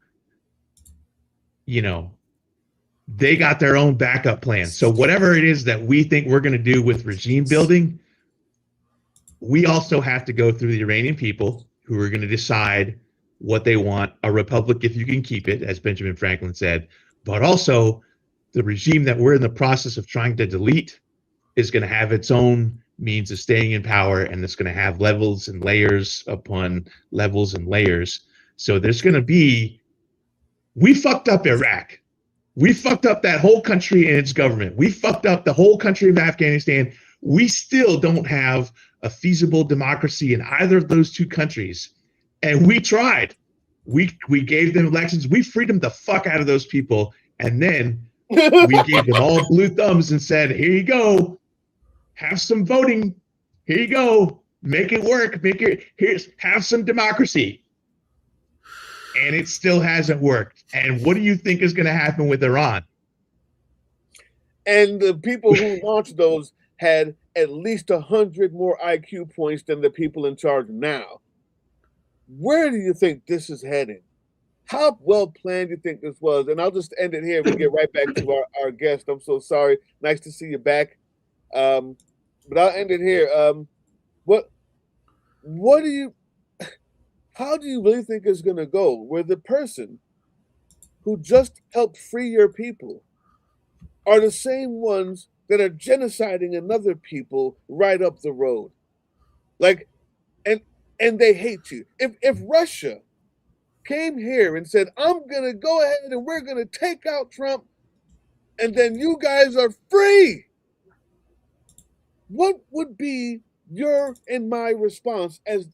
you know, they got their own backup plan. So whatever it is that we think we're going to do with regime building, we also have to go through the Iranian people who are going to decide what they want. A republic, if you can keep it, as Benjamin Franklin said, but also the regime that we're in the process of trying to delete is going to have its own means of staying in power, and it's going to have levels and layers upon levels and layers. So there's going to be, we fucked up Iraq. We fucked up that whole country and its government. We fucked up the whole country of Afghanistan. We still don't have a feasible democracy in either of those two countries. And we tried. We gave them elections. We freed them the fuck out of those people. And then we gave them all blue thumbs and said, here you go. Have some voting. Here you go. Make it work. Have some democracy. And it still hasn't worked. And what do you think is going to happen with Iran?
And the people who launched those had at least 100 more IQ points than the people in charge now. Where do you think this is heading? How well planned do you think this was? And I'll just end it here. We get right back to our guest. I'm so sorry. Nice to see you back. But I'll end it here. How do you really think it's going to go where the person who just helped free your people are the same ones that are genociding another people right up the road? Like, and they hate you. If Russia came here and said, I'm going to go ahead and we're going to take out Trump, and then you guys are free, what would be your and my response as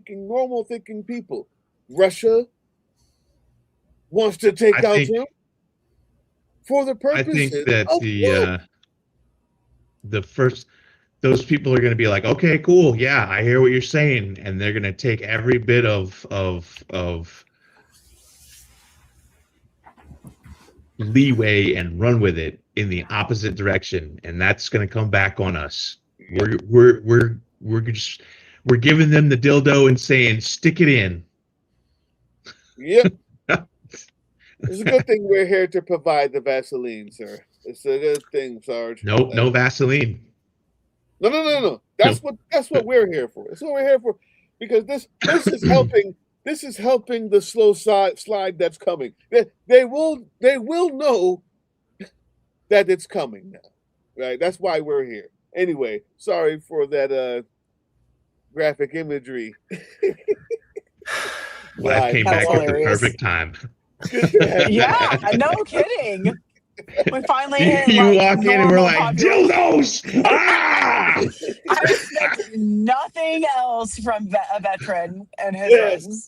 normal thinking people? Russia wants to take out Trump for the purposes
I think that
of
those people are going to be like, okay, cool, yeah, I hear what you're saying, and they're going to take every bit of leeway and run with it in the opposite direction, and that's going to come back on us. We're giving them the dildo and saying, stick it in.
Yep. It's a good thing we're here to provide the Vaseline, sir. It's a good thing, Sarge.
No Vaseline.
No. That's what we're here for. That's what we're here for, because this is helping. This is helping the slow slide that's coming. They will know that it's coming now, right? That's why we're here. Anyway, sorry for that graphic imagery.
Blythe came back at the perfect time.
Yeah, no kidding. We finally hit,
you walk in and we're like,
dildos!
Ah!
I expect nothing else from a veteran and his friends.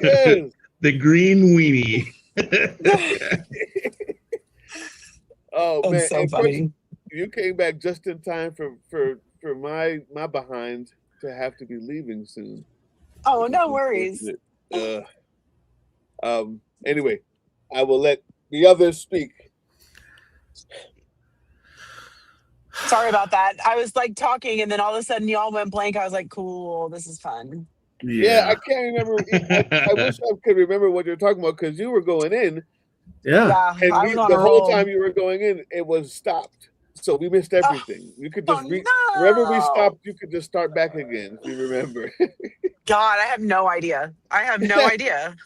Yes.
The green weenie.
Oh,
that's
man.
so
and
funny.
You came back just in time for my behind to have to be leaving soon.
Oh, no worries.
Anyway, I will let the others speak.
Sorry about that. I was like talking, and then all of a sudden y'all went blank. I was like, cool, this is fun.
Yeah, I can't remember. I wish I could remember what you're talking about, because you were going in.
Yeah.
And
I was on
the
a
whole
roll.
time you were going in, it was stopped. So we missed everything. You could just
no.
wherever we stopped, you could just start back again, if you remember.
God, I have no idea. I have no idea.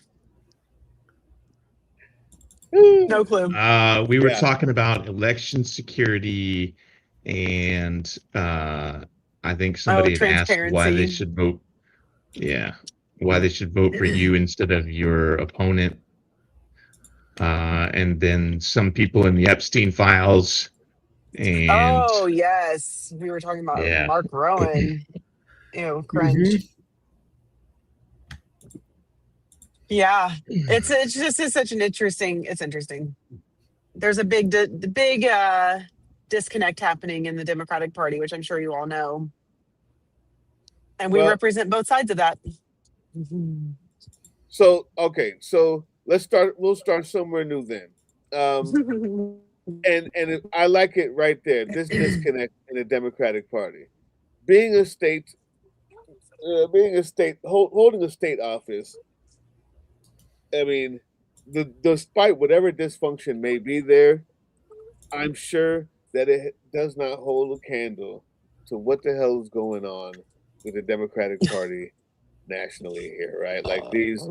No clue.
We were talking about election security, and I think somebody had asked why they should vote. Yeah, why they should vote for you instead of your opponent. And then some people in the Epstein files. And
oh yes, we were talking about Mark Rowan. Ew, cringe. Yeah, it's just such an interesting. It's interesting. There's a big disconnect happening in the Democratic Party, which I'm sure you all know, and we represent both sides of that.
So let's start. We'll start somewhere new then. And I like it right there. This disconnect in the Democratic Party, being a state, holding a state office. I mean, despite whatever dysfunction may be there, I'm sure that it does not hold a candle to what the hell is going on with the Democratic Party nationally here, right? Like these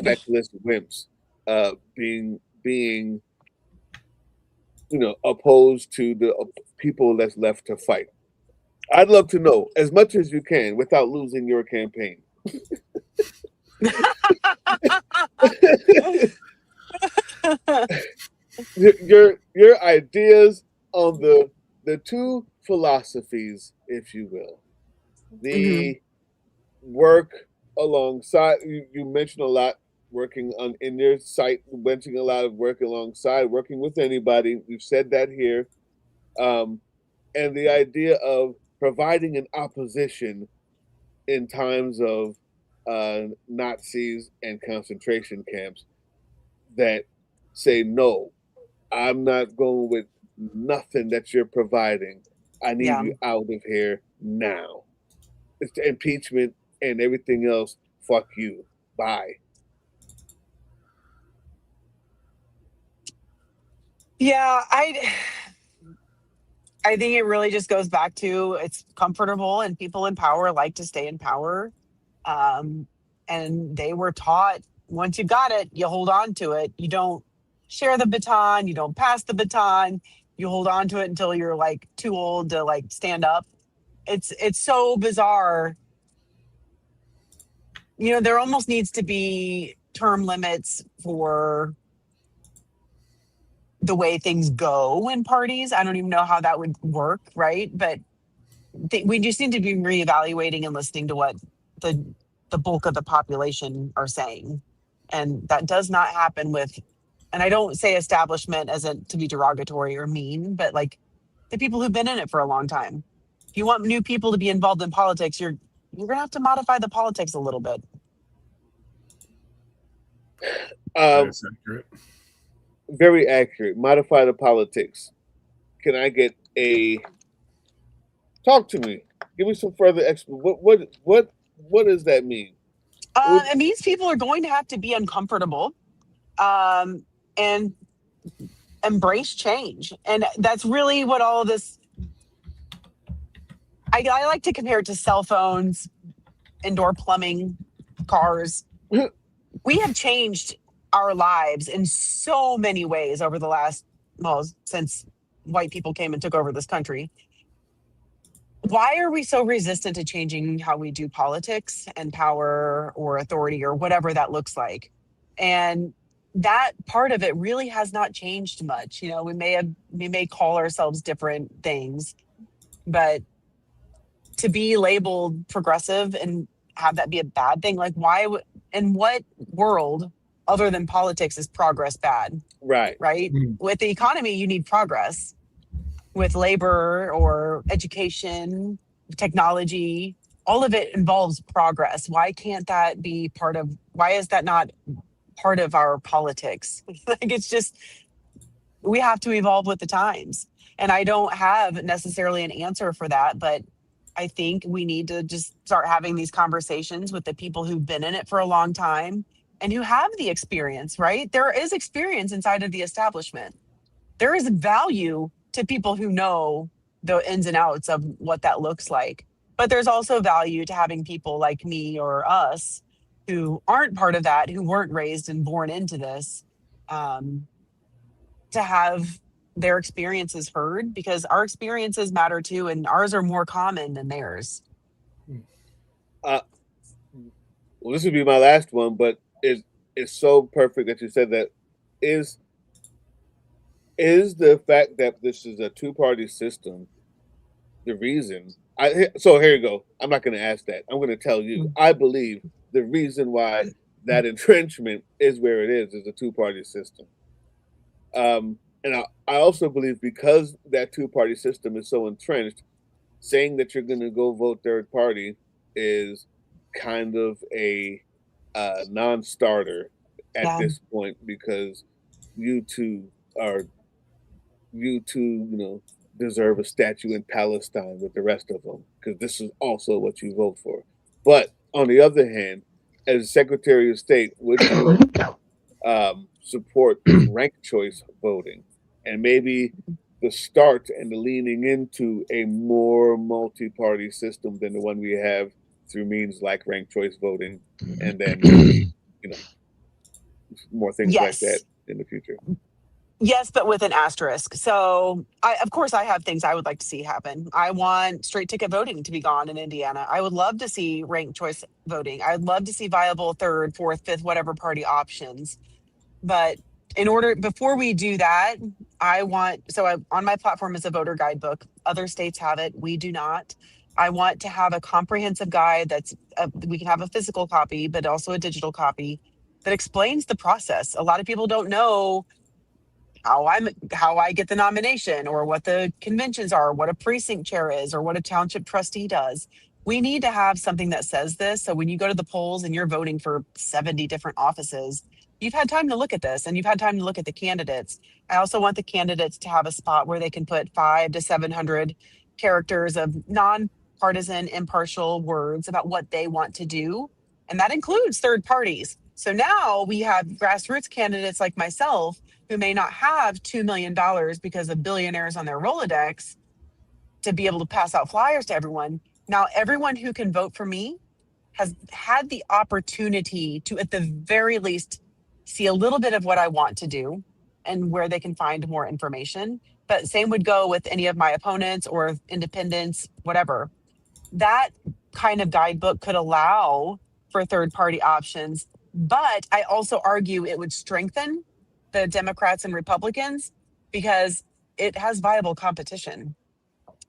feckless wimps being opposed to the people that's left to fight. I'd love to know as much as you can without losing your campaign. your ideas on the two philosophies, if you will, the work alongside. You mentioned a lot working in your site, mentioning a lot of work alongside, working with anybody. We've said that here, and the idea of providing an opposition in times of Nazis and concentration camps that say, no, I'm not going with nothing that you're providing. I need you out of here now. It's the impeachment and everything else. Fuck you. Bye.
Yeah, I think it really just goes back to it's comfortable, and people in power like to stay in power. And they were taught, once you got it, you hold on to it. You don't share the baton. You don't pass the baton. You hold on to it until you're like too old to like stand up. It's so bizarre. There almost needs to be term limits for the way things go in parties. I don't even know how that would work, right? But we just need to be reevaluating and listening to what the bulk of the population are saying. And that does not happen with, and I don't say establishment as a, to be derogatory or mean, but like the people who've been in it for a long time. If you want new people to be involved in politics, you're gonna have to modify the politics a little bit.
That's accurate.
Very accurate. Modify the politics. Can I get a talk to me? Give me some further what does that mean?
It means people are going to have to be uncomfortable and embrace change. And that's really what all of this, I like to compare it to cell phones, indoor plumbing, cars. We have changed our lives in so many ways over the last, well, since white people came and took over this country. Why are we so resistant to changing how we do politics and power or authority or whatever that looks like? And that part of it really has not changed much. You know, we may call ourselves different things, but to be labeled progressive and have that be a bad thing, like why in what world other than politics is progress bad?
Right.
With the economy, you need progress. With labor or education, technology, all of it involves progress. Why can't that be part of, why is that not part of our politics? Like, it's just, we have to evolve with the times. And I don't have necessarily an answer for that, but I think we need to just start having these conversations with the people who've been in it for a long time and who have the experience, right? There is experience inside of the establishment. There is value to people who know the ins and outs of what that looks like. But there's also value to having people like me or us who aren't part of that, who weren't raised and born into this, to have their experiences heard, because our experiences matter too, and ours are more common than theirs.
Well, this would be my last one, but it's so perfect that you said that. Is the fact that this is a two-party system the reason? So here you go. I'm not going to ask that. I'm going to tell you. I believe the reason why that entrenchment is where it is a two-party system. And I also believe because that two-party system is so entrenched, saying that you're going to go vote third party is kind of a non-starter at this point, because you two, deserve a statue in Palestine with the rest of them, because this is also what you vote for. But on the other hand, as Secretary of State, would you support ranked choice voting, and maybe the start and the leaning into a more multi-party system than the one we have through means like ranked choice voting, and then more things like that in the future?
Yes, but with an asterisk. So, of course, I have things I would like to see happen. I want straight ticket voting to be gone in Indiana. I would love to see ranked choice voting. I'd love to see viable third, fourth, fifth, whatever party options. But before we do that, on my platform is a voter guidebook. Other states have it. We do not. I want to have a comprehensive guide we can have a physical copy, but also a digital copy that explains the process. A lot of people don't know how I get the nomination, or what the conventions are, what a precinct chair is, or what a township trustee does. We need to have something that says this. So when you go to the polls and you're voting for 70 different offices, you've had time to look at this and you've had time to look at the candidates. I also want the candidates to have a spot where they can put 500 to 700 characters of nonpartisan, impartial words about what they want to do. And that includes third parties. So now we have grassroots candidates like myself who may not have $2 million because of billionaires on their Rolodex to be able to pass out flyers to everyone. Now, everyone who can vote for me has had the opportunity to, at the very least, see a little bit of what I want to do and where they can find more information. But same would go with any of my opponents or independents, whatever. That kind of guidebook could allow for third-party options But I also argue it would strengthen the Democrats and Republicans because it has viable competition.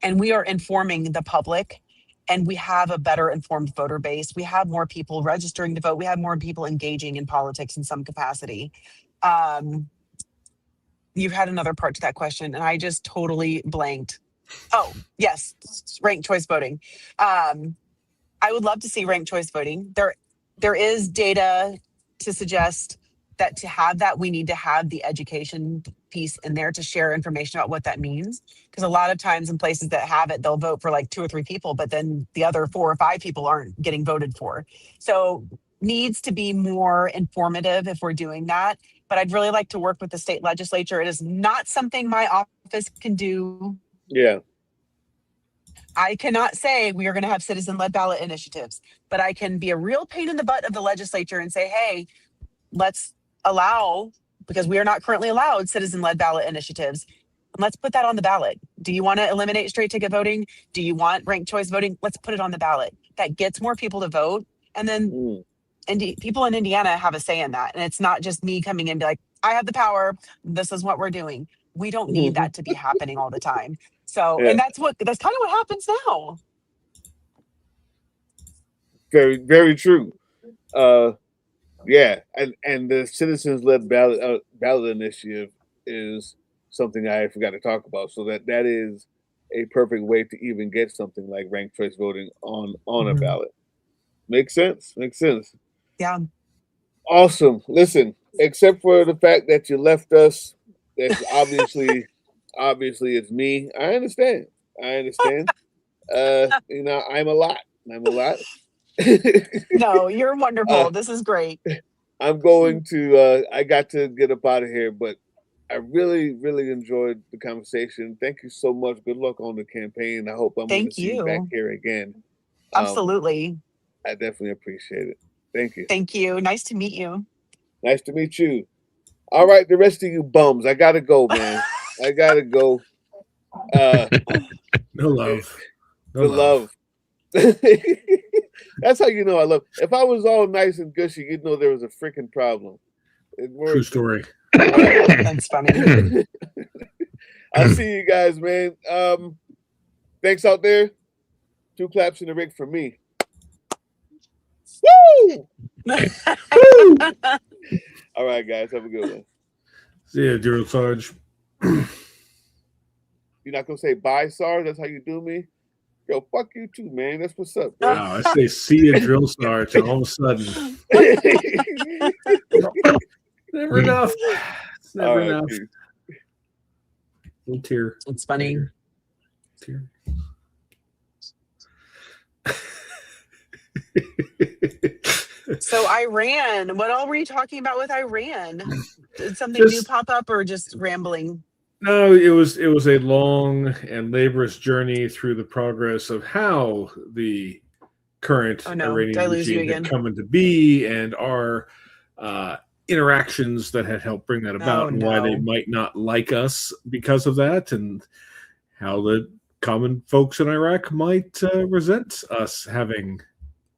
And we are informing the public, and we have a better informed voter base. We have more people registering to vote. We have more people engaging in politics in some capacity. You had another part to that question, and I just totally blanked. Oh, yes, ranked choice voting. I would love to see ranked choice voting. There is data to suggest that to have that, we need to have the education piece in there to share information about what that means. Because a lot of times in places that have it, they'll vote for like 2 or 3 people, but then the other 4 or 5 people aren't getting voted for. So needs to be more informative if we're doing that. But I'd really like to work with the state legislature. It is not something my office can do.
Yeah.
I cannot say we are going to have citizen-led ballot initiatives, but I can be a real pain in the butt of the legislature and say, hey, let's allow, because we are not currently allowed citizen-led ballot initiatives. Let's put that on the ballot. Do you want to eliminate straight ticket voting? Do you want ranked choice voting? Let's put it on the ballot. That gets more people to vote. And then people in Indiana have a say in that. And it's not just me coming in and be like, I have the power. This is what we're doing. We don't need that to be happening all the time. So, and that's kind of what happens now.
Very, very true. Yeah, and the citizens-led ballot initiative is something I forgot to talk about. So that is a perfect way to even get something like ranked choice voting on a ballot. Makes sense. Makes sense.
Yeah.
Awesome. Listen, except for the fact that you left us, that's obviously it's me. I understand. You know, I'm a lot.
No, you're wonderful. This is great.
I'm going to I got to get up out of here, but I really, really enjoyed the conversation. Thank you so much. Good luck on the campaign. I hope I'm going to see you back here again.
Absolutely.
I definitely appreciate it. Thank you.
Thank you. Nice to meet you.
Nice to meet you. All right, the rest of you bums, I gotta go, man. I gotta go.
No love.
No love. That's how you know I love. If I was all nice and gushy, you'd know there was a freaking problem.
True story.
That's funny.
I'll see you guys, man. Thanks out there. 2 claps in the rig for me. Woo! All right, guys. Have a good one.
See ya, Drill Sarge.
You're not gonna say bye, Sarge? That's how you do me? Yo, fuck you too, man. That's what's up, bro.
Wow, I say see ya, Drill Sarge, and all of a sudden. Never enough. It's never enough. Little tear.
It's funny.
Tear.
So Iran, what all were you talking about with Iran? Did something new pop up or just rambling?
No, it was a long and laborious journey through the progress of how the current Iranian regime had come into be and our interactions that had helped bring that about and why they might not like us because of that, and how the common folks in Iraq might resent us having,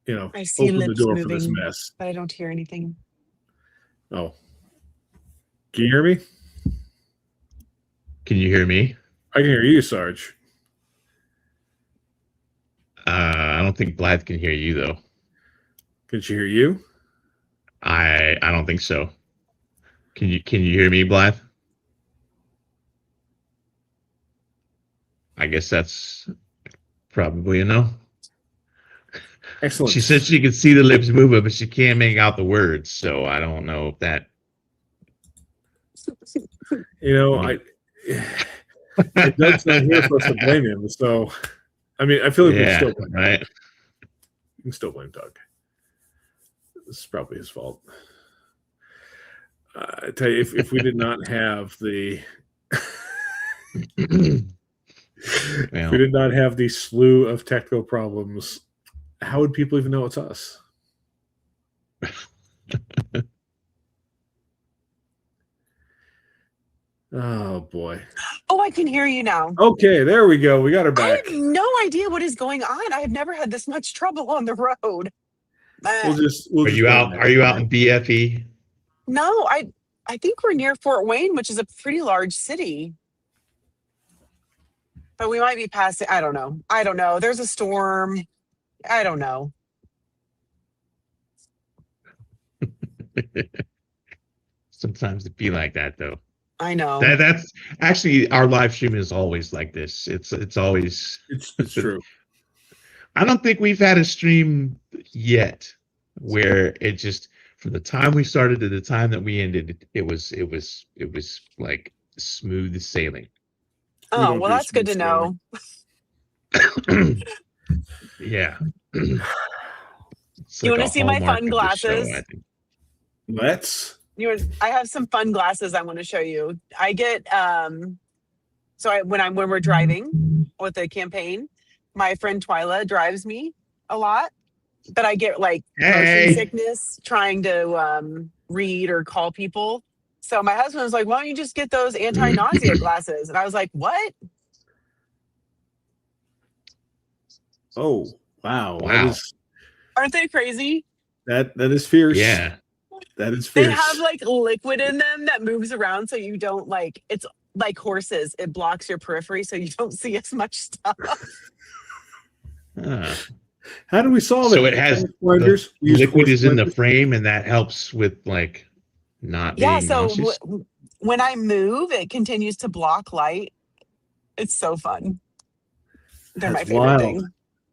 I see
opened the
lips
door
moving,
for this mess.
but I don't hear anything.
Oh. Can you hear me?
Can you hear me?
I can hear you, Sarge.
I don't think Blythe can hear you, though.
Can she hear you?
I don't think so. Can you hear me, Blythe? I guess that's probably a no.
Excellent.
She said she could see the lips moving, but she can't make out the words. So I don't know if that.
Doug's not here for us to blame him. So, I mean, I feel like we can still blame him.
Right.
You can still blame Doug. This is probably his fault. I tell you, if we did not have the if we did not have the slew of technical problems, how would people even know it's us? Oh boy.
Oh, I can hear you now.
Okay, there we go. We got her back.
I have no idea what is going on. I have never had this much trouble on the road.
We'll
Are you out? Are you out in BFE?
No, I think we're near Fort Wayne, which is a pretty large city. But we might be passing. I don't know. I don't know. There's a storm. I don't know.
Sometimes it be like that, though.
I know.
That's actually our live stream is always like this. It's always
it's true.
I don't think we've had a stream yet where it just from the time we started to the time that we ended, it was like smooth sailing.
Oh, well, that's good to know.
Yeah.
You want to see my fun glasses?
Let's.
I have some fun glasses I want to show you. I get when we're driving with the campaign, my friend Twyla drives me a lot, but I get like motion sickness trying to read or call people. So my husband was like, "Why don't you just get those anti-nausea glasses?" And I was like, "What?"
Oh, wow.
Aren't they crazy?
That is fierce.
Yeah.
That is fierce.
They have like liquid in them that moves around so you don't it's like horses. It blocks your periphery so you don't see as much stuff.
How do we solve it?
So it has liquid is in the frame and that helps with like not being nauseous?
When I move, it continues to block light. It's so fun. They're my favorite thing.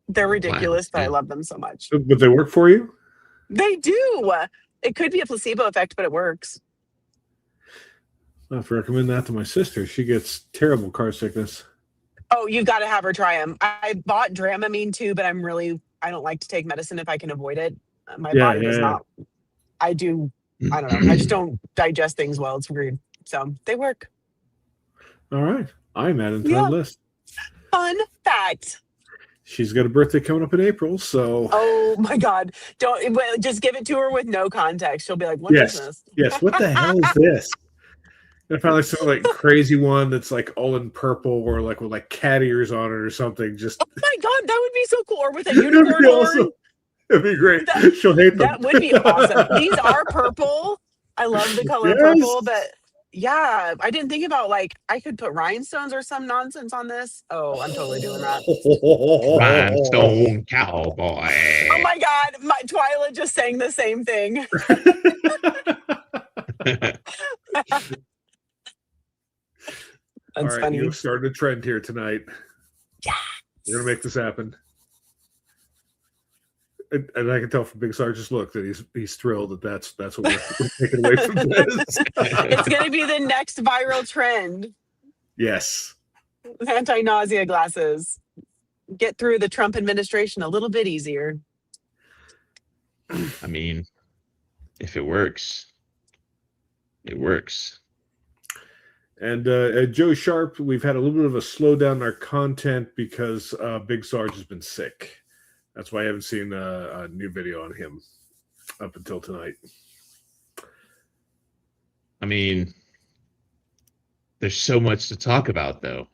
They're ridiculous, but I love them so much.
But they work for you?
They do. It could be a placebo effect, but it works.
I have to recommend that to my sister. She gets terrible car sickness.
Oh, you've got to have her try them. I bought Dramamine too, but I don't like to take medicine if I can avoid it. My body does not. I don't know. I just don't digest things well. It's weird. So they work.
All right. I'm adding to that list.
Fun fact.
She's got a birthday coming up in April, so.
Oh my God! Don't just give it to her with no context. She'll be like, "What is this?"
Yes. What the hell is this? I found like some like crazy one that's like all in purple or like with like cat ears on it or something. Just. Oh
my God, that would be so cool! Or with a unicorn horn.
That'd be great. She'll hate them.
That would be awesome. These are purple. I love the color purple, but. Yeah, I didn't think about I could put rhinestones or some nonsense on this. Oh, I'm totally doing that.
Rhinestone cowboy.
Oh my God, my Twyla just sang the same thing.
All right,
funny.
You've started a trend here tonight.
Yeah,
we're gonna make this happen. And I can tell from Big Sarge's look that he's thrilled that that's what we're taking away from this.
It's going to be the next viral trend.
Yes.
Anti-nausea glasses. Get through the Trump administration a little bit easier.
I mean, if it works, it works.
And Joe Sharp, we've had a little bit of a slowdown in our content because Big Sarge has been sick. That's why I haven't seen a new video on him up until tonight.
I mean, there's so much to talk about, though.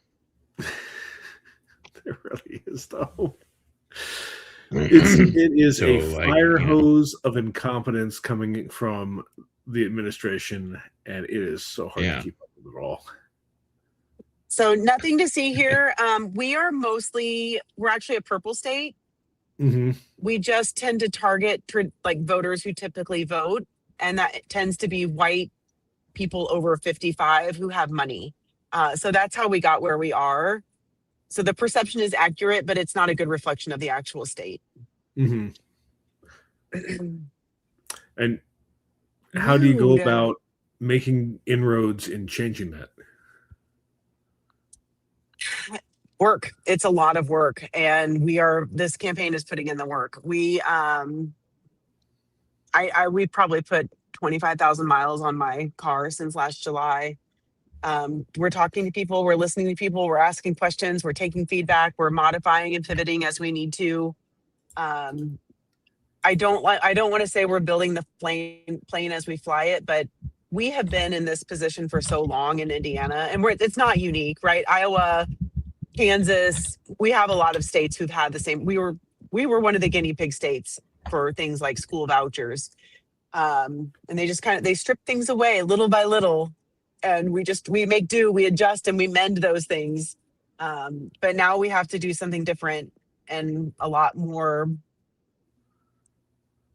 There really is, though. It is a fire hose of incompetence coming from the administration, and it is so hard to keep up with it all.
So nothing to see here. We're actually a purple state.
Mm-hmm.
We just tend to target voters who typically vote, and that tends to be white people over 55 who have money. So that's how we got where we are. So the perception is accurate, but it's not a good reflection of the actual state.
Mm-hmm. And how do you go about making inroads in changing that?
Work. It's a lot of work, and this campaign is putting in the work. We probably put 25,000 miles on my car since last July. We're talking to people, we're listening to people, we're asking questions, we're taking feedback, we're modifying and pivoting as we need to. I don't want to say we're building the plane as we fly it, but we have been in this position for so long in Indiana, and it's not unique, right? Iowa, Kansas, we have a lot of states who've had the same. We were one of the guinea pig states for things like school vouchers. And they just they strip things away little by little, and we make do, we adjust, and we mend those things. But now we have to do something different and a lot more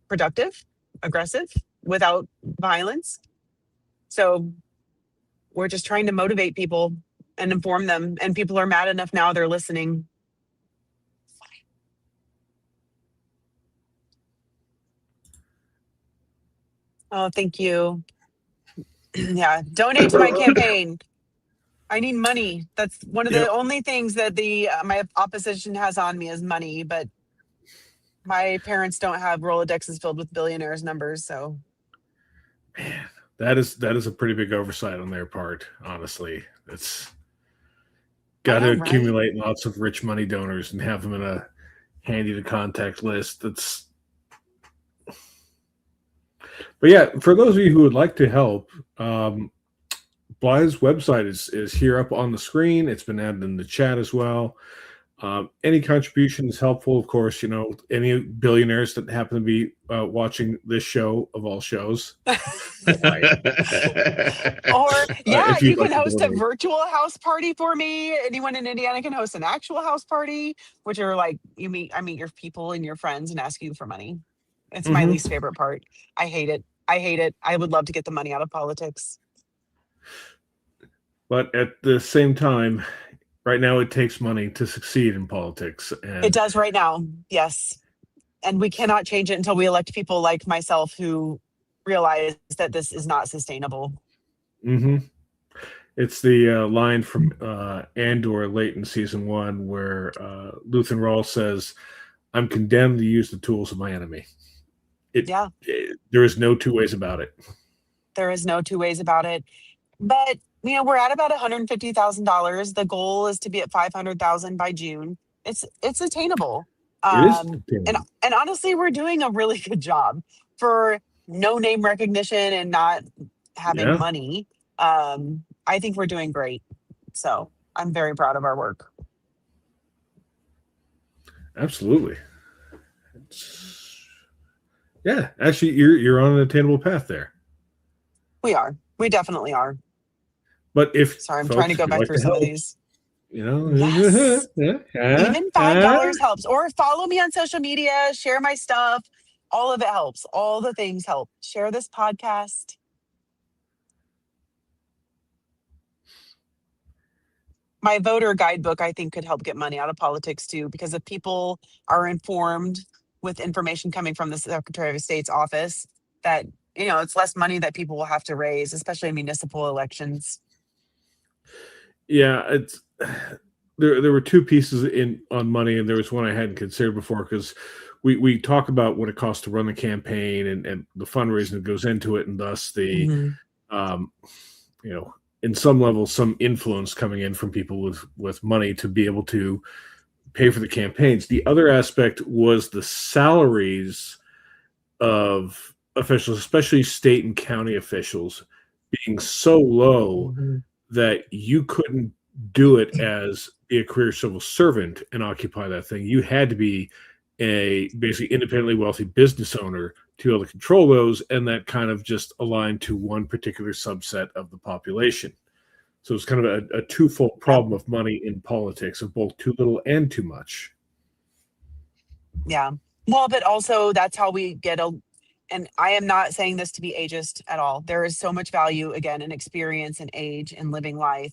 productive, aggressive, without violence. So we're just trying to motivate people and inform them, and people are mad enough now they're listening. Oh, thank you. Yeah, donate to my campaign. I need money. That's one of the only things that my opposition has on me is money, but my parents don't have Rolodexes filled with billionaires numbers, so.
Man, that is a pretty big oversight on their part, honestly. It's got to accumulate lots of rich money donors and have them in a handy to contact list. But yeah, for those of you who would like to help, Blythe's website is here up on the screen. It's been added in the chat as well. Any contribution is helpful, of course. You know, any billionaires that happen to be watching this show of all shows.
Or yeah, you can host a virtual house party for me. Anyone in Indiana can host an actual house party, which are like I meet your people and your friends and ask you for money. It's my least favorite part. I hate it. I would love to get the money out of politics.
But at the same time, right now it takes money to succeed in politics. And
it does right now, yes. And we cannot change it until we elect people like myself who realize that this is not sustainable.
Mm-hmm. It's the line from Andor late in season 1 where Luthen Rawl says, "I'm condemned to use the tools of my enemy." There is no two ways about it.
There is no two ways about it. But, you know, we're at about $150,000. The goal is to be at $500,000 by June. It's attainable. And honestly, we're doing a really good job for no name recognition and not having money. I think we're doing great. So I'm very proud of our work.
Absolutely. Yeah, actually, you're on an attainable path there.
We are. We definitely are.
But
I'm trying to go back through some of these.
You know,
yes. Even $5 helps. Or follow me on social media, share my stuff. All of it helps. All the things help. Share this podcast. My voter guidebook, I think, could help get money out of politics too, because if people are informed with information coming from the Secretary of State's office, that, you know, it's less money that people will have to raise, especially in municipal elections.
Yeah, there were two pieces on money, and there was one I hadn't considered before, because we talk about what it costs to run the campaign and the fundraising that goes into it, and thus the you know, in some level, some influence coming in from people with money to be able to pay for the campaigns. The other aspect was the salaries of officials, especially state and county officials, being so low that you couldn't do it as be a career civil servant and occupy that thing. You had to be a basically independently wealthy business owner to be able to control those, and that kind of just aligned to one particular subset of the population. So it's kind of a twofold problem of money in politics, of both too little and too much.
Yeah. Well, but also that's how we get and I am not saying this to be ageist at all. There is so much value, again, in experience and age and living life.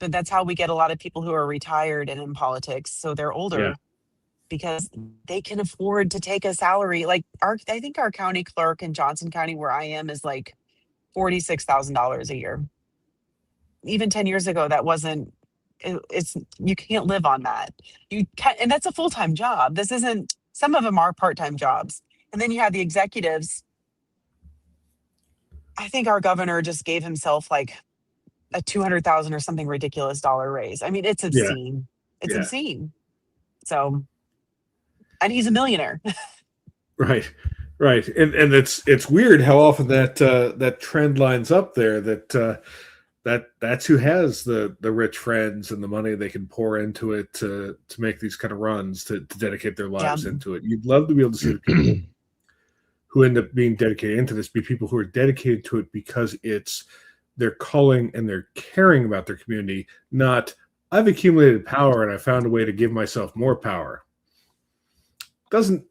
But that's how we get a lot of people who are retired and in politics. So they're older because they can afford to take a salary. Like I think our county clerk in Johnson County, where I am, is like $46,000 a year. Even 10 years ago, that wasn't, you can't live on that. You can't, and that's a full-time job. This isn't, some of them are part-time jobs. And then you have the executives. I think our governor just gave himself like a $200,000 or something ridiculous dollar raise. I mean, it's obscene. It's obscene. So, and he's a millionaire.
Right. And it's weird how often that trend lines up there, that's who has the rich friends and the money they can pour into it to make these kind of runs, to dedicate their lives into it. You'd love to be able to see the people who end up being dedicated into this be people who are dedicated to it because it's their calling and they're caring about their community, not I've accumulated power and I found a way to give myself more power. Doesn't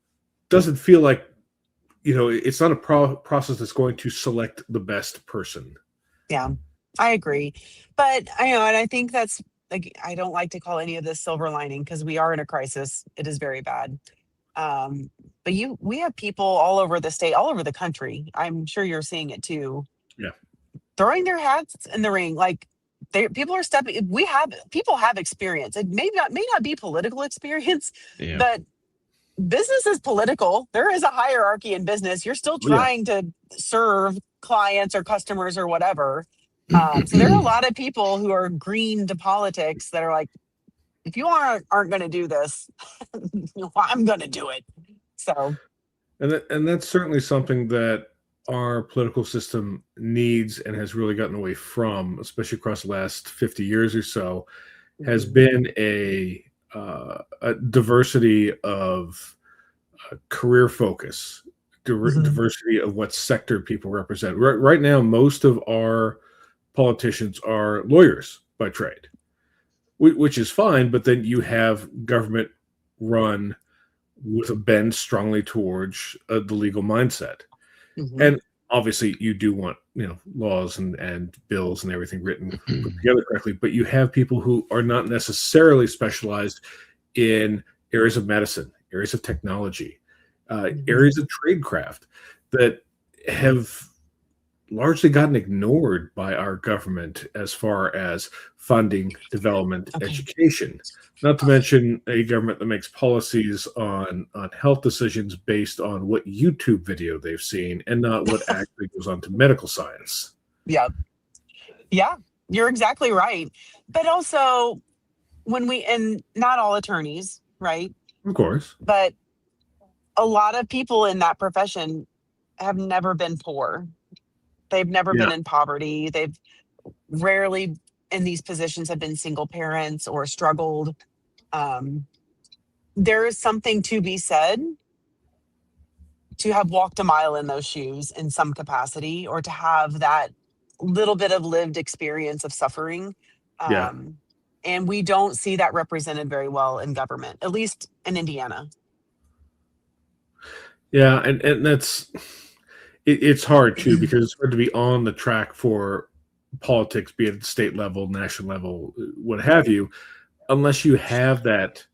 feel like, it's not a process that's going to select the best person.
Yeah, I agree. But and I think that's like, I don't like to call any of this silver lining because we are in a crisis. It is very bad. But we have people all over the state, all over the country. I'm sure you're seeing it too.
Yeah.
Throwing their hats in the ring. Like people are stepping. People have experience. It may not be political experience, but business is political. There is a hierarchy in business. You're still trying to serve clients or customers or whatever. So there are a lot of people who are green to politics that are like, if you aren't going to do this, I'm going to do it. So,
and that's certainly something that our political system needs and has really gotten away from, especially across the last 50 years or so, has been a diversity of career focus, diversity of what sector people represent. Right now, most of our politicians are lawyers by trade, which is fine, but then you have government run with a bend strongly towards the legal mindset. And obviously you do want, laws and bills and everything written put together correctly, but you have people who are not necessarily specialized in areas of medicine, areas of technology, areas of tradecraft that have largely gotten ignored by our government as far as funding, development, education. Not to mention a government that makes policies on health decisions based on what YouTube video they've seen and not what actually goes on to medical science.
Yeah, you're exactly right. But also and not all attorneys, right?
Of course.
But a lot of people in that profession have never been poor. They've never been in poverty. They've rarely in these positions have been single parents or struggled. There is something to be said to have walked a mile in those shoes in some capacity, or to have that little bit of lived experience of suffering. And we don't see that represented very well in government, at least in Indiana.
Yeah, and that's it's hard too, because it's hard to be on the track for politics, be it at the state level, national level, what have you, unless you have that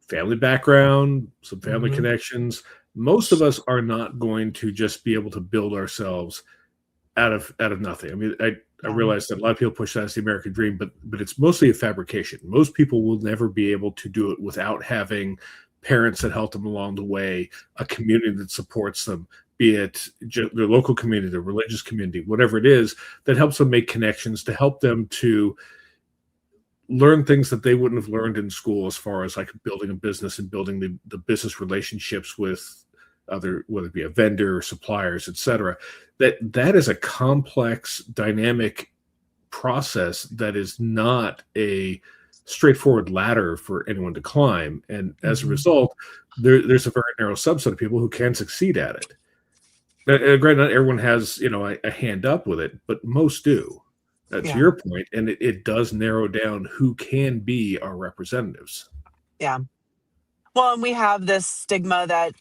family background, some family connections. Most of us are not going to just be able to build ourselves out of nothing. I mean, I realize that a lot of people push that as the American dream, but it's mostly a fabrication. Most people will never be able to do it without having parents that help them along the way, a community that supports them, be it their local community, their religious community, whatever it is, that helps them make connections, to help them to learn things that they wouldn't have learned in school, as far as like building a business and building the business relationships with other, whether it be a vendor or suppliers, etc. That is a complex, dynamic process that is not a straightforward ladder for anyone to climb. And as a result, there's a very narrow subset of people who can succeed at it. Granted, not everyone has, a hand up with it, but most do. To your point, and it does narrow down who can be our representatives. Yeah.
Well, and we have this stigma that,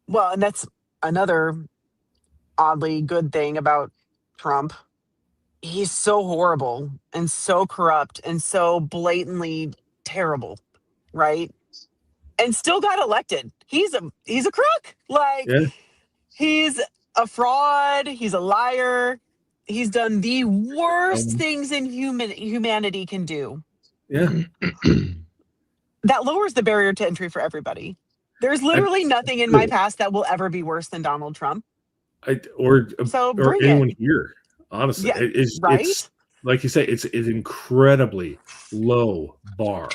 and that's another oddly good thing about Trump. He's so horrible and so corrupt and so blatantly terrible, right? And still got elected. He's a crook. He's a fraud. He's a liar. He's done the worst things in humanity can do.
Yeah.
That lowers the barrier to entry for everybody. There's literally nothing in my past that will ever be worse than Donald Trump.
Or anyone here, honestly.
Yeah,
it's like you say, it's an incredibly low bar.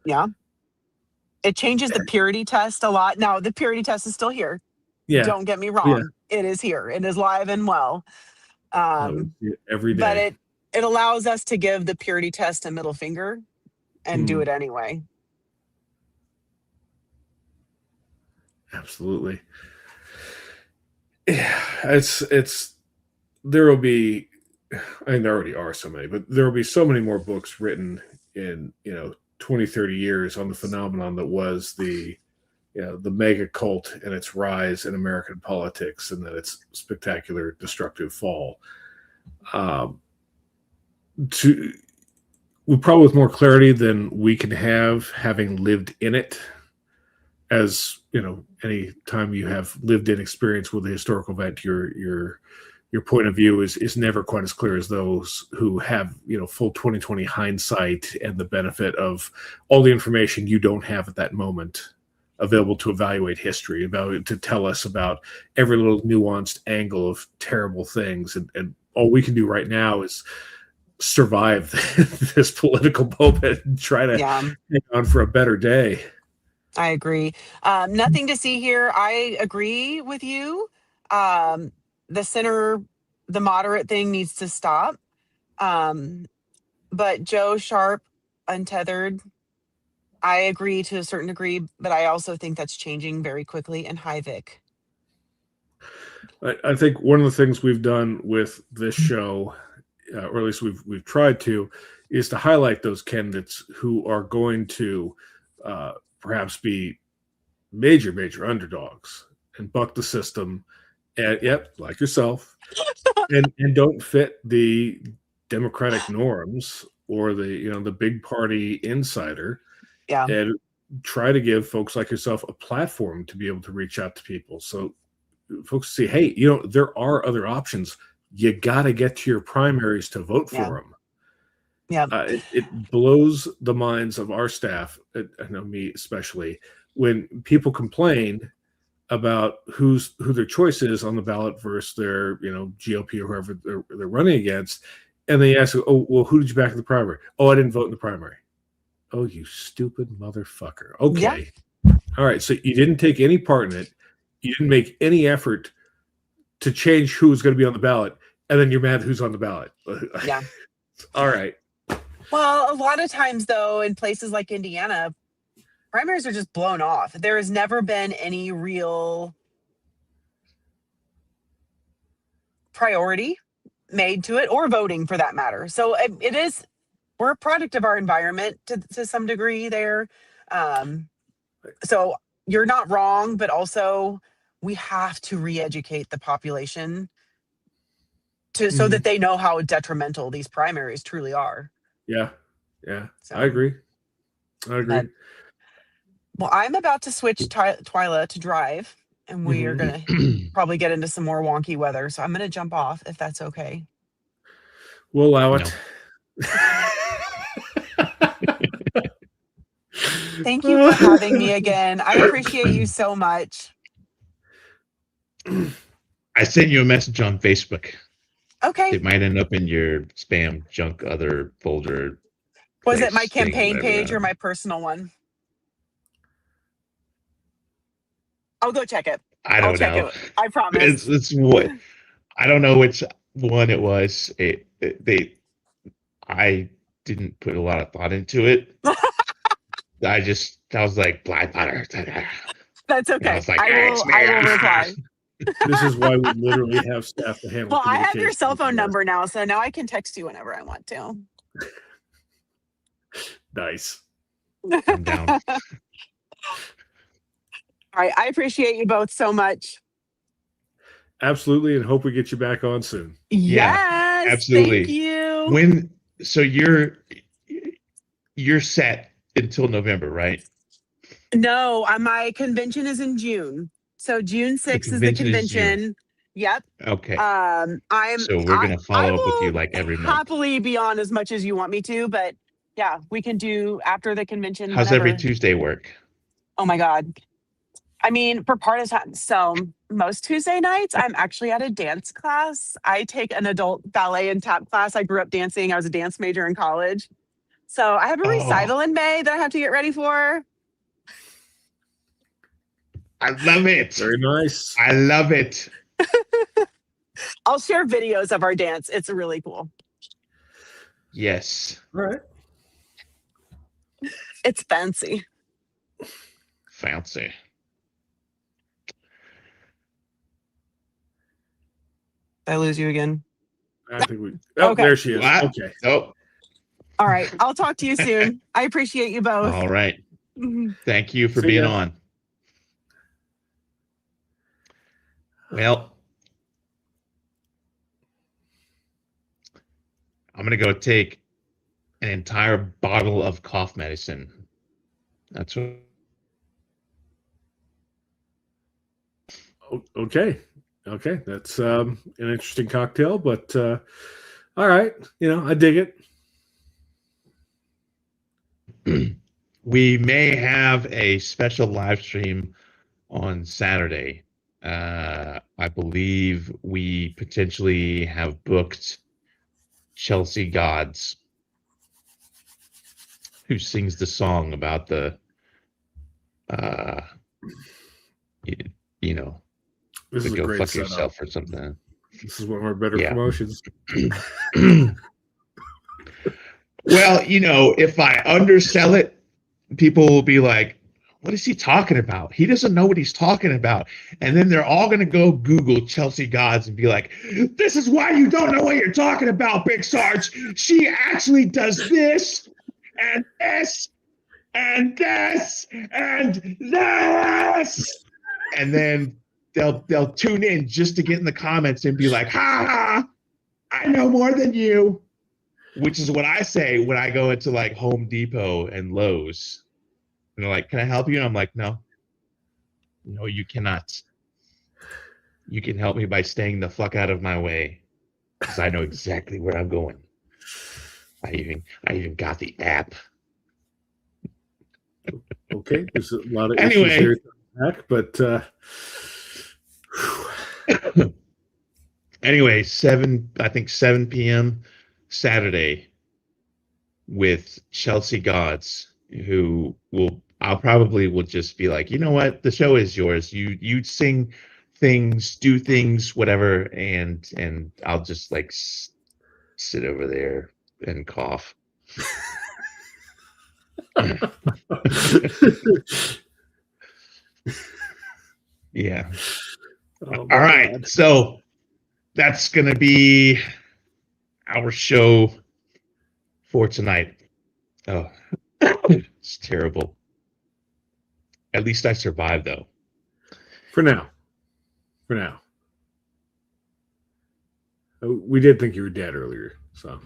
Yeah. It changes the purity test a lot. Now, the purity test is still here.
Yeah.
Don't get me wrong. Yeah. It is here. It is live and well.
Every day.
But it allows us to give the purity test a middle finger and do it anyway.
Absolutely. it's there will be, I mean, there already are so many, but there will be so many more books written in 20, 30 years on the phenomenon that was the mega cult and its rise in American politics, and then its spectacular destructive fall. We probably with more clarity than we can have, having lived in it. As any time you have lived in experience with a historical event, your point of view is never quite as clear as those who have full 2020 hindsight and the benefit of all the information you don't have at that moment available to evaluate history, to tell us about every little nuanced angle of terrible things. And all we can do right now is survive this political moment and try to hang on for a better day.
I agree. Nothing to see here. I agree with you. The moderate thing needs to stop. But Joe Sharp, untethered, I agree to a certain degree, but I also think that's changing very quickly. And hi, Vic.
I think one of the things we've done with this show, or at least we've tried to, is to highlight those candidates who are going to perhaps be major underdogs and buck the system, and like yourself, and don't fit the democratic norms or the big party insider.
Yeah.
And try to give folks like yourself a platform to be able to reach out to people. So folks see, hey, there are other options. You got to get to your primaries to vote for them.
Yeah.
It blows the minds of our staff, I know me especially, when people complain about who their choice is on the ballot versus their GOP or whoever they're running against, and they ask, oh, well, who did you back in the primary? Oh, I didn't vote in the primary. Oh, you stupid motherfucker. Okay. Yeah. All right. So you didn't take any part in it. You didn't make any effort to change who was going to be on the ballot. And then you're mad who's on the ballot.
Yeah.
All right.
Well, a lot of times, though, in places like Indiana, primaries are just blown off. There has never been any real priority made to it, or voting for that matter. So it is, we're a product of our environment to some degree there. So you're not wrong, but we have to re-educate the population so that they know how detrimental these primaries truly are.
Yeah. So, I agree. Well,
I'm about to switch Twyla to drive, and we are going to probably get into some more wonky weather. So I'm going to jump off if that's okay.
We'll allow it.
Thank you for having me again. I appreciate you so much.
I sent you a message on Facebook.
Okay.
It might end up in your spam, junk, other folder.
Was it my campaign page or my personal one? I'll go check it.
I'll check
it. I promise.
It's what I don't know which one it was. I didn't put a lot of thought into it. I was like, Blythe Potter.
That's okay. I was like, I will reply.
This is why we literally have staff to handle.
Well, I have your cell phone number now, so now I can text you whenever I want to.
Nice.
I'm down.
All right. I appreciate you both so much.
Absolutely, and hope we get you back on soon.
Yes,
absolutely.
Thank you.
So you're set until November, right?
No, my convention is in June. So June 6th is the convention. Yep.
Okay.
So
we're gonna follow up with you like every month.
Happily be on as much as you want me to, but yeah, we can do after the convention.
How's every Tuesday work?
Oh my God. I mean, for part of time, so most Tuesday nights, I'm actually at a dance class. I take an adult ballet and tap class. I grew up dancing. I was a dance major in college. So I have a recital in May that I have to get ready for.
I love it.
Very nice.
I love it.
I'll share videos of our dance. It's really cool.
Yes.
All right.
It's fancy.
Fancy.
Did I lose you again?
I think we. Oh,
Okay.
there she is.
What?
Okay.
Oh,
All right. I'll talk to you soon. I appreciate you both.
all right.
Mhm.
Thank you for
See
being
ya.
on. Well, I'm going to go take an entire bottle of cough medicine. That's what.
Okay. Okay. That's an interesting cocktail, but all right. I dig it.
We may have a special live stream on Saturday. I believe we potentially have booked Chelsea Gods, who sings the song about the,
This
to
is a
go
great
fuck
setup.
yourself or something.
This is one of our better
Yeah.
promotions.
Well, if I undersell it, people will be like, what is he talking about? He doesn't know what he's talking about. And then they're all going to go Google Chelsea Gods and be like, this is why you don't know what you're talking about, Big Sarge. She actually does this and this and this and this. And then they'll tune in just to get in the comments and be like, ha, I know more than you. Which is what I say when I go into like Home Depot and Lowe's. And they're like, can I help you? And I'm like, no, you cannot. You can help me by staying the fuck out of my way, because I know exactly where I'm going. I even got the app.
Okay, there's a lot of
Anyway.
issues there back, but
Anyway, 7 p.m. Saturday with Chelsea Gods, who I'll probably will just be like, you know what, the show is yours. You sing things, do things, whatever, and I'll just like sit over there and cough. Yeah. All right.
God.
So that's going to be our show for tonight. Oh, it's terrible. At least I survived, though.
For now. We did think you were dead earlier, so.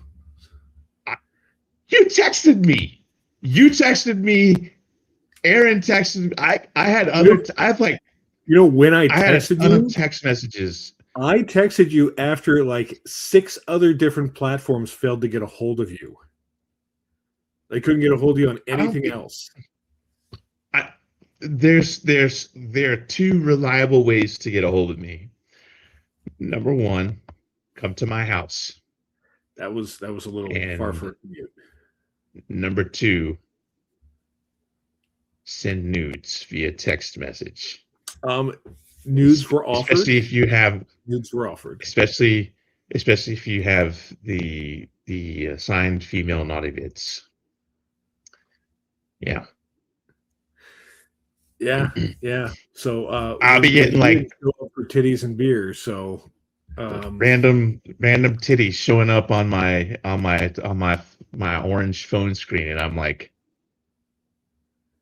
You texted me. Aaron texted me. I have like.
When I texted
had a ton
you,
of text messages.
I texted you after like 6 other different platforms failed to get a hold of you. They couldn't get a hold of you on anything else.
There are 2 reliable ways to get a hold of me. Number 1, come to my house.
That was a little far for a commute.
Number 2, send nudes via text message.
Nudes were offered.
Especially if you have
nudes were offered.
Especially if you have the signed female naughty bits. Yeah.
Yeah. So
I'll be getting like
for titties and beer. So
random titties showing up on my orange phone screen, and I'm like,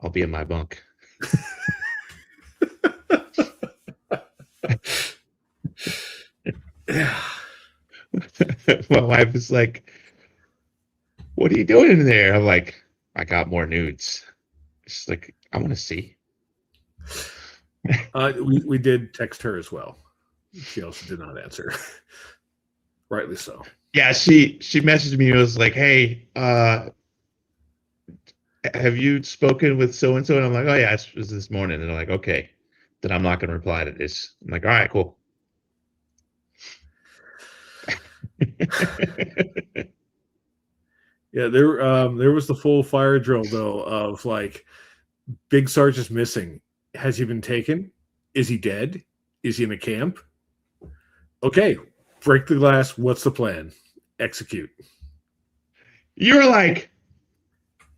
I'll be in my bunk. My wife is like, what are you doing in there? I'm like, I got more nudes. She's like, I want to see.
We did text her as well. She also did not answer. Rightly so.
Yeah, she messaged me and was like, hey, have you spoken with so and so? And I'm like, oh yeah, it was this morning. And they're like, okay, then I'm not gonna reply to this. I'm like, all right, cool.
Yeah, there was the full fire drill though of like, Big Sarge is missing. Has he been taken? Is he dead? Is he in a camp? Okay, break the glass. What's the plan? Execute.
You're like,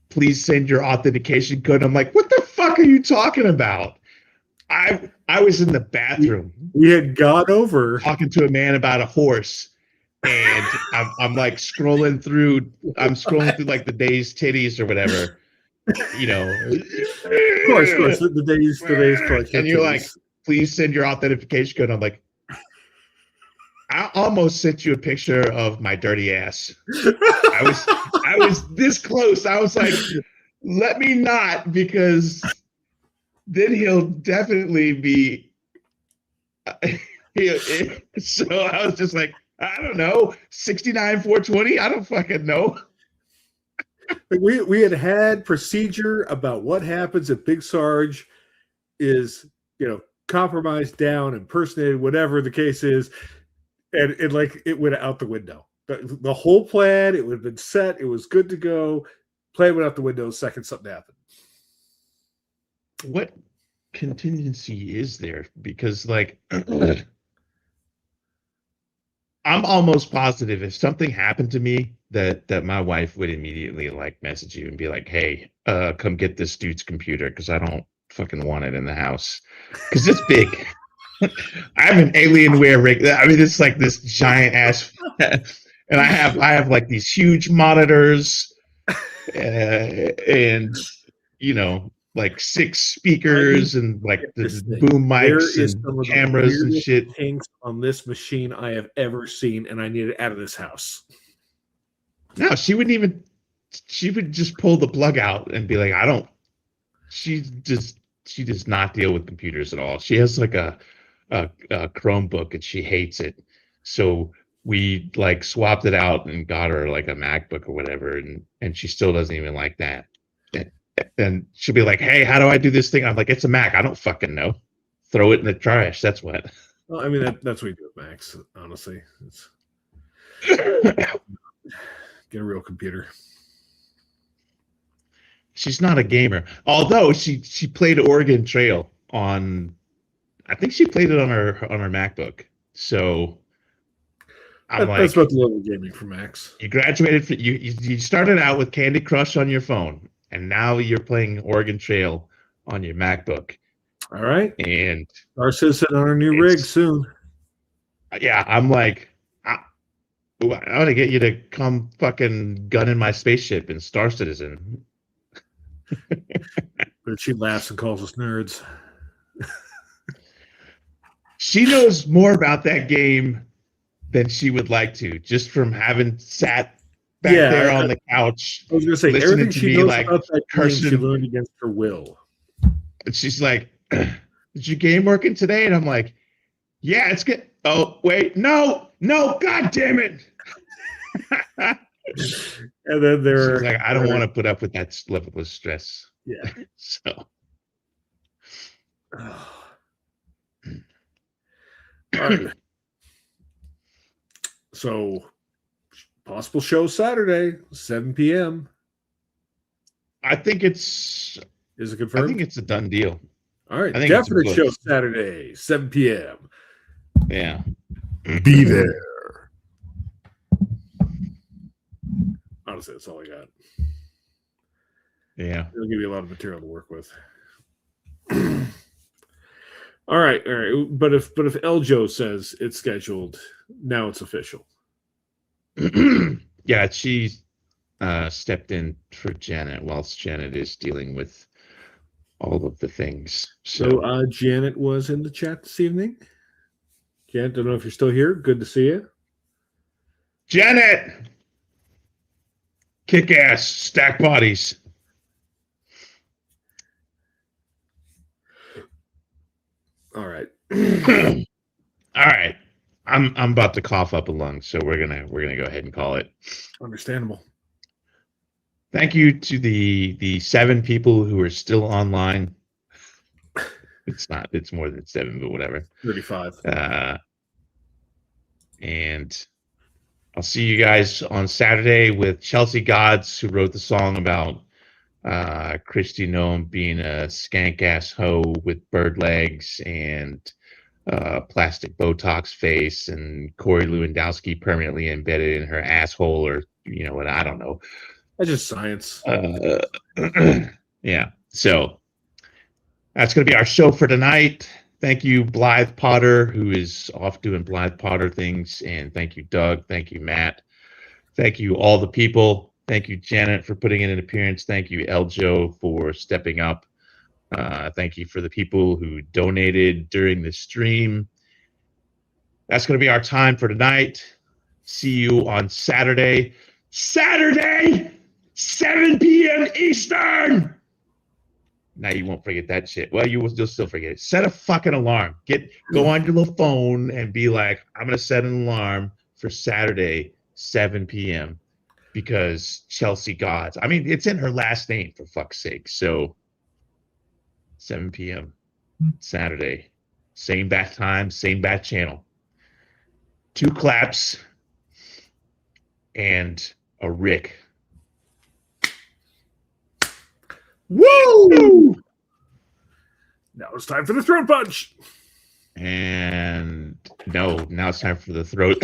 please send your authentication code. I'm like, what the fuck are you talking about? I was in the bathroom.
We had got over
talking to a man about a horse, and I'm like scrolling through. I'm scrolling through like the day's titties or whatever. You know,
of course, the day's collection.
And you're like, please send your authentication code. I'm like, I almost sent you a picture of my dirty ass. I was this close. I was like, let me not, because then he'll definitely be. So I was just like, I don't know, 69 420. I don't fucking know.
Like we had procedure about what happens if Big Sarge is, compromised, down, impersonated, whatever the case is, and like it went out the window. The whole plan, it would have been set, it was good to go. Plan went out the window the second something happened.
What contingency is there? Because like I'm almost positive if something happened to me that my wife would immediately like message you and be like, hey, come get this dude's computer because I don't fucking want it in the house because it's big. I have an Alienware rig. I mean, it's like this giant ass, and I have like these huge monitors, and like 6 speakers and like the boom mics and cameras and shit.
Things on this machine I have ever seen, and I need it out of this house.
No, she wouldn't even. She would just pull the plug out and be like, "I don't." She does not deal with computers at all. She has like a Chromebook and she hates it. So we like swapped it out and got her like a MacBook or whatever, and she still doesn't even like that. And she'll be like, hey, how do I do this thing? I'm like, it's a Mac. I don't fucking know. Throw it in the trash. That's what.
Well, I mean, that's what you do with Macs, honestly. Get a real computer.
She's not a gamer. Although she played Oregon Trail on, I think she played it on her MacBook. So
that's about the level of gaming for Macs.
You graduated, you started out with Candy Crush on your phone. And now you're playing Oregon Trail on your MacBook.
All right.
And
our citizen on our new rig soon.
Yeah, I'm like, I want to get you to come fucking gun in my spaceship in Star Citizen.
But she laughs and calls us nerds.
She knows more about that game than she would like to, just from having sat back there on the couch.
I was going to say, everything she knows about that game, she learned against her will.
And she's like, is your game working today? And I'm like, yeah, it's good. Oh, wait, no, God damn it.
And then
she's like, I don't want to put up with that level of stress.
Yeah.
So.
All right. So, possible show Saturday, 7 p.m.
I think it's.
Is it confirmed?
I think it's a done deal.
All right. Definite show Saturday, 7 p.m.
Yeah.
Be there. Honestly, that's all I got.
Yeah.
It'll give you a lot of material to work with. All right. But if Eljo says it's scheduled, now it's official.
Yeah, she stepped in for Janet whilst Janet is dealing with all of the things.
So Janet was in the chat this evening. Janet, don't know if you're still here. Good to see you.
Janet! Kick ass, stack bodies.
All right.
All right. I'm about to cough up a lung, so we're gonna go ahead and call it.
Understandable.
Thank you to the 7 people who are still online. It's more than 7, but whatever.
35.
And I'll see you guys on Saturday with Chelsea Gods, who wrote the song about Christy Noem being a skank ass hoe with bird legs and plastic Botox face, and Corey Lewandowski permanently embedded in her asshole, or what, I don't know.
That's just science.
Yeah. So That's going to be our show for tonight. Thank you, Blythe Potter, who is off doing Blythe Potter things. And thank you, Doug. Thank you, Matt. Thank you, all the people. Thank you, Janet, for putting in an appearance. Thank you, Eljo, for stepping up. Thank you for the people who donated during the stream. That's going to be our time for tonight. See you on Saturday. Saturday, 7 p.m. Eastern. Now you won't forget that shit. Well, you'll still forget it. Set a fucking alarm. Go on your little phone and be like, I'm going to set an alarm for Saturday, 7 p.m. because Chelsea Gods. I mean, it's in her last name, for fuck's sake. So 7 p.m. Saturday. Same bat time, same bat channel. 2 claps and a Rick.
Woo! Now it's time for the throat punch.
And no, now it's time for the throat.